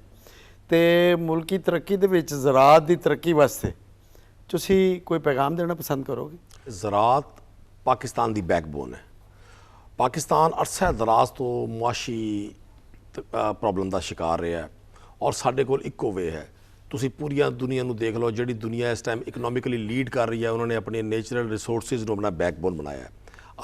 ਤੇ ਮੁਲਕੀ ਤਰੱਕੀ ਦੇ ਵਿੱਚ ਜ਼ਰਾਅਤ ਦੀ ਤਰੱਕੀ ਵਾਸਤੇ ਤੁਸੀਂ ਕੋਈ ਪੈਗਾਮ ਦੇਣਾ ਪਸੰਦ ਕਰੋਗੇ? ਜ਼ਰਾਅਤ ਪਾਕਿਸਤਾਨ ਦੀ ਬੈਕਬੋਨ ਹੈ। ਪਾਕਿਸਤਾਨ ਅਰਸਾ ਦਰਾਜ਼ ਤੋਂ ਮੁਆਸ਼ੀ ਪ੍ਰੋਬਲਮ ਦਾ ਸ਼ਿਕਾਰ ਰਿਹਾ ਹੈ ਔਰ ਸਾਡੇ ਕੋਲ ਇੱਕੋ ਵੇ ਹੈ। ਤੁਸੀਂ ਪੂਰੀਆਂ ਦੁਨੀਆ ਨੂੰ ਦੇਖ ਲਓ, ਜਿਹੜੀ ਦੁਨੀਆ ਇਸ ਟਾਈਮ ਇਕਨੋਮਿਕਲੀ ਲੀਡ ਕਰ ਰਹੀ ਹੈ, ਉਹਨਾਂ ਨੇ ਆਪਣੇ ਨੇਚਰਲ ਰਿਸੋਰਸਿਸ ਨੂੰ ਆਪਣਾ ਬੈਕਬੋਨ ਬਣਾਇਆ ਹੈ।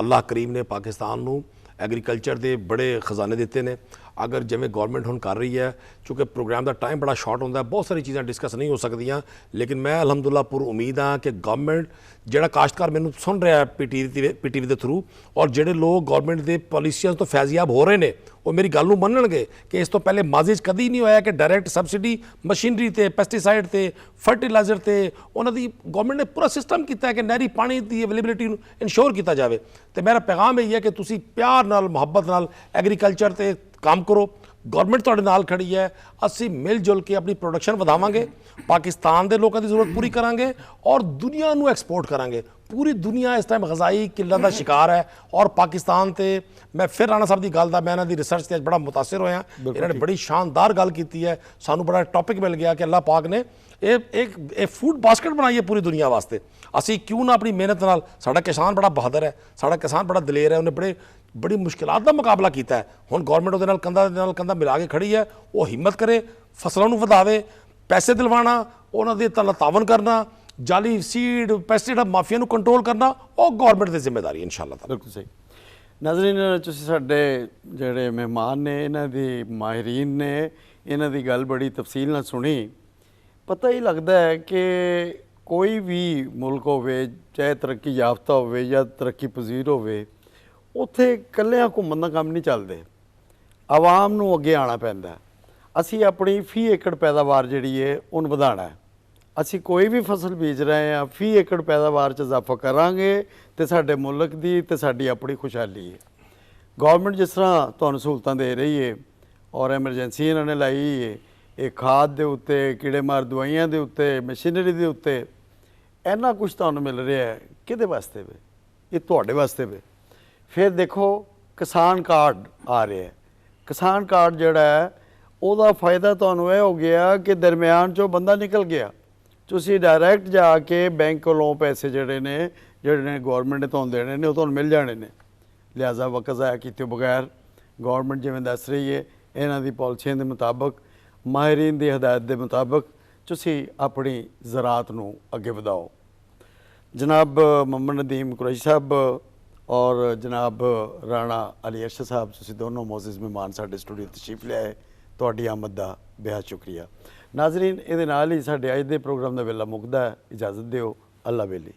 ਅੱਲਾਹ ਕਰੀਮ ਨੇ ਪਾਕਿਸਤਾਨ ਨੂੰ ਐਗਰੀਕਲਚਰ ਦੇ ਬੜੇ ਖਜ਼ਾਨੇ ਦਿੱਤੇ ਨੇ। ਅਗਰ ਜਿਵੇਂ ਗੌਰਮੈਂਟ ਹੁਣ ਕਰ ਰਹੀ ਹੈ, ਚूँकि ਪ੍ਰੋਗਰਾਮ ਦਾ ਟਾਈਮ ਬੜਾ ਸ਼ਾਰਟ ਹੁੰਦਾ, ਬਹੁਤ ਸਾਰੀ ਚੀਜ਼ਾਂ ਡਿਸਕਸ ਨਹੀਂ ਹੋ ਸਕਦੀਆਂ, ਲੇਕਿਨ ਮੈਂ ਅਲਹਮਦੁਲਿਲਾ ਪੁਰ ਉਮੀਦ ਹਾਂ ਕਿ ਗੌਰਮੈਂਟ, ਜਿਹੜਾ ਕਾਸ਼ਤਕਾਰ ਮੈਨੂੰ ਸੁਣ ਰਿਹਾ PTV ਦੇ ਥਰੂ, ਔਰ ਜਿਹੜੇ ਲੋਕ ਗੌਰਮੈਂਟ ਦੇ ਪਾਲਿਸੀਆਂ ਤੋਂ ਫੈਜ਼ਯਾਬ ਹੋ ਰਹੇ ਨੇ, ਉਹ ਮੇਰੀ ਗੱਲ ਨੂੰ ਮੰਨਣਗੇ ਕਿ ਇਸ ਤੋਂ ਪਹਿਲੇ ਮਾਜ਼ੀ 'ਚ ਕਦੀ ਨਹੀਂ ਹੋਇਆ ਕਿ ਡਾਇਰੈਕਟ ਸਬਸਿਡੀ ਮਸ਼ੀਨਰੀ ਤੇ, ਪੈਸਟੀਸਾਈਡ ਤੇ, ਫਰਟੀਲਾਈਜ਼ਰ ਤੇ ਉਹਨਾਂ ਦੀ ਗੌਰਮੈਂਟ ਨੇ ਪੂਰਾ ਸਿਸਟਮ ਕੀਤਾ ਹੈ ਕਿ ਨਹਿਰੀ ਪਾਣੀ ਦੀ ਅਵੇਲੇਬਿਲਿਟੀ ਨੂੰ ਇਨਸ਼ੋਰ ਕੀਤਾ ਜਾਵੇ। ਤੇ ਮੇਰਾ ਪੈਗਾਮ ਇਹ ਹੈ ਕਿ ਤੁਸੀਂ ਪਿਆਰ ਨਾਲ, ਮੁਹੱਬਤ ਨਾਲ ਐਗਰੀਕਲਚਰ ਤੇ ਕੰਮ ਕਰੋ। ਗੌਰਮੈਂਟ ਤੁਹਾਡੇ ਨਾਲ ਖੜੀ ਹੈ, ਅਸੀਂ ਮਿਲ ਜੁਲ ਕੇ ਆਪਣੀ ਪ੍ਰੋਡਕਸ਼ਨ ਵਧਾਵਾਂਗੇ, ਪਾਕਿਸਤਾਨ ਦੇ ਲੋਕਾਂ ਦੀ ਜ਼ਰੂਰਤ ਪੂਰੀ ਕਰਾਂਗੇ ਔਰ ਦੁਨੀਆ ਨੂੰ ਐਕਸਪੋਰਟ ਕਰਾਂਗੇ। ਪੂਰੀ ਦੁਨੀਆ ਇਸ ਟਾਈਮ ਗਜ਼ਾਈ ਕਿੱਲਤ ਦਾ ਸ਼ਿਕਾਰ ਹੈ ਔਰ ਪਾਕਿਸਤਾਨ ਤੇ ਮੈਂ ਫਿਰ ਰਾਣਾ ਸਾਹਿਬ ਦੀ ਗੱਲ ਦਾ, ਮੈਂ ਇਹਨਾਂ ਦੀ ਰਿਸਰਚ ਤੇ ਬੜਾ ਮੁਤਾਸਿਰ ਹੋਇਆ। ਇਹਨਾਂ ਨੇ ਬੜੀ ਸ਼ਾਨਦਾਰ ਗੱਲ ਕੀਤੀ ਹੈ, ਸਾਨੂੰ ਬੜਾ ਟੌਪਿਕ ਮਿਲ ਗਿਆ ਕਿ ਅੱਲਾਹ ਪਾਕ ਨੇ ਇਹ ਫੂਡ ਬਾਸਕਟ ਬਣਾਈ ਹੈ ਪੂਰੀ ਦੁਨੀਆ ਵਾਸਤੇ। ਅਸੀਂ ਕਿਉਂ ਨਾ ਆਪਣੀ ਮਿਹਨਤ ਨਾਲ, ਸਾਡਾ ਕਿਸਾਨ ਬੜਾ ਬਹਾਦਰ ਹੈ, ਸਾਡਾ ਕਿਸਾਨ ਬੜਾ ਦਲੇਰ ਹੈ, ਉਹਨੇ ਬੜੀ ਮੁਸ਼ਕਿਲਾਤ ਦਾ ਮੁਕਾਬਲਾ ਕੀਤਾ ਹੈ। ਹੁਣ ਗੌਰਮੈਂਟ ਉਹਦੇ ਨਾਲ ਕੰਧਾ ਮਿਲਾ ਕੇ ਖੜੀ ਹੈ, ਉਹ ਹਿੰਮਤ ਕਰੇ, ਫਸਲਾਂ ਨੂੰ ਵਧਾਵੇ, ਪੈਸੇ ਦਿਲਵਾਣਾ, ਉਹਨਾਂ ਦੇ ਤਾਵਨ ਕਰਨਾ, ਜਾਲੀ ਸੀਡ ਪੈਸਟੀਸਾਈਡ ਮਾਫੀਆ ਨੂੰ ਕੰਟਰੋਲ ਕਰਨਾ, ਉਹ ਗੌਰਮੈਂਟ ਦੀ ਜ਼ਿੰਮੇਵਾਰੀ ਇਨਸ਼ਾਅੱਲਾ। ਬਿਲਕੁਲ ਸਹੀ। ਨਾਜ਼ਰੀਨ, ਤੁਸੀਂ ਸਾਡੇ ਜਿਹੜੇ ਮਹਿਮਾਨ ਨੇ, ਇਹਨਾਂ ਦੀ ਮਾਹਿਰੀਨ ਨੇ, ਇਹਨਾਂ ਦੀ ਗੱਲ ਬੜੀ ਤਫਸੀਲ ਨਾਲ ਸੁਣੀ। ਪਤਾ ਹੀ ਲੱਗਦਾ ਹੈ ਕਿ ਕੋਈ ਵੀ ਮੁਲਕ ਹੋਵੇ, ਚਾਹੇ ਤਰੱਕੀ ਯਾਫਤਾ ਹੋਵੇ ਜਾਂ ਤਰੱਕੀ ਪਜ਼ੀਰ ਹੋਵੇ, ਉੱਥੇ ਇਕੱਲਿਆਂ ਘੁੰਮਣ ਦਾ ਕੰਮ ਨਹੀਂ ਚੱਲਦੇ, ਆਵਾਮ ਨੂੰ ਅੱਗੇ ਆਉਣਾ ਪੈਂਦਾ। ਅਸੀਂ ਆਪਣੀ ਫੀ ਏਕੜ ਪੈਦਾਵਾਰ ਜਿਹੜੀ ਹੈ ਉਹਨੂੰ ਵਧਾਉਣਾ ਹੈ। ਅਸੀਂ ਕੋਈ ਵੀ ਫਸਲ ਬੀਜ ਰਹੇ ਹਾਂ, ਫੀ ਏਕੜ ਪੈਦਾਵਾਰ 'ਚ ਇਜ਼ਾਫਾ ਕਰਾਂਗੇ ਤੇ ਸਾਡੇ ਮੁਲਕ ਦੀ ਤੇ ਸਾਡੀ ਆਪਣੀ ਖੁਸ਼ਹਾਲੀ ਹੈ। ਗੌਰਮੈਂਟ ਜਿਸ ਤਰ੍ਹਾਂ ਤੁਹਾਨੂੰ ਸਹੂਲਤਾਂ ਦੇ ਰਹੀ ਹੈ ਔਰ ਐਮਰਜੈਂਸੀ ਇਹਨਾਂ ਨੇ ਲਾਈ ਹੈ, ਇਹ ਖਾਦ ਦੇ ਉੱਤੇ, ਕੀੜੇਮਾਰ ਦਵਾਈਆਂ ਦੇ ਉੱਤੇ, ਮਸ਼ੀਨਰੀ ਦੇ ਉੱਤੇ, ਇੰਨਾ ਕੁਝ ਤੁਹਾਨੂੰ ਮਿਲ ਰਿਹਾ ਹੈ, ਕਿਹਦੇ ਵਾਸਤੇ ਵੇ? ਇਹ ਤੁਹਾਡੇ ਵਾਸਤੇ ਵੇ। ਫਿਰ ਦੇਖੋ ਕਿਸਾਨ ਕਾਰਡ ਆ ਰਿਹਾ ਹੈ। ਕਿਸਾਨ ਕਾਰਡ ਜਿਹੜਾ ਹੈ ਉਹਦਾ ਫਾਇਦਾ ਤੁਹਾਨੂੰ ਇਹ ਹੋ ਗਿਆ ਕਿ ਦਰਮਿਆਨ 'ਚੋਂ ਬੰਦਾ ਨਿਕਲ ਗਿਆ। ਤੁਸੀਂ ਡਾਇਰੈਕਟ ਜਾ ਕੇ ਬੈਂਕ ਕੋਲੋਂ ਪੈਸੇ ਜਿਹੜੇ ਨੇ ਗੌਰਮੈਂਟ ਨੇ ਤੁਹਾਨੂੰ ਦੇਣੇ ਨੇ, ਉਹ ਤੁਹਾਨੂੰ ਮਿਲ ਜਾਣੇ ਨੇ। ਲਿਹਾਜ਼ਾ ਵਕਤ ਜ਼ਾਇਆ ਕੀਤੇ ਬਗੈਰ ਗੌਰਮੈਂਟ ਜਿਵੇਂ ਦੱਸ ਰਹੀ ਹੈ, ਇਹਨਾਂ ਦੀ ਪਾਲਿਸੀਆਂ ਦੇ ਮੁਤਾਬਕ, ਮਾਹਿਰੀਨ ਦੀ ਹਦਾਇਤ ਦੇ ਮੁਤਾਬਕ ਤੁਸੀਂ ਆਪਣੀ ਜ਼ਰਾਤ ਨੂੰ ਅੱਗੇ ਵਧਾਓ। ਜਨਾਬ ਮੁਹੰਮਦ ਨਦੀਮ ਕੁਰੈਸ਼ੀ ਸਾਹਿਬ ਔਰ ਜਨਾਬ ਰਾਣਾ ਅਲੀ ਅਰਸ਼ਦ ਸਾਹਿਬ, ਤੁਸੀਂ ਦੋਨੋਂ ਮੌਜ਼ਜ਼ ਮਹਿਮਾਨ ਸਾਡੇ ਸਟੂਡੀਓ ਤਸ਼ਰੀਫ ਲਿਆਏ, ਤੁਹਾਡੀ ਆਮਦ ਦਾ ਬੇਹੱਦ ਸ਼ੁਕਰੀਆ। ਨਾਜ਼ਰੀਨ, ਇਹਦੇ ਨਾਲ ਹੀ ਸਾਡੇ ਅੱਜ ਦੇ ਪ੍ਰੋਗਰਾਮ ਦਾ ਵੇਲਾ ਮੁੱਕਦਾ ਹੈ। ਇਜਾਜ਼ਤ ਦਿਓ। ਅੱਲਾ ਵੇਲੀ।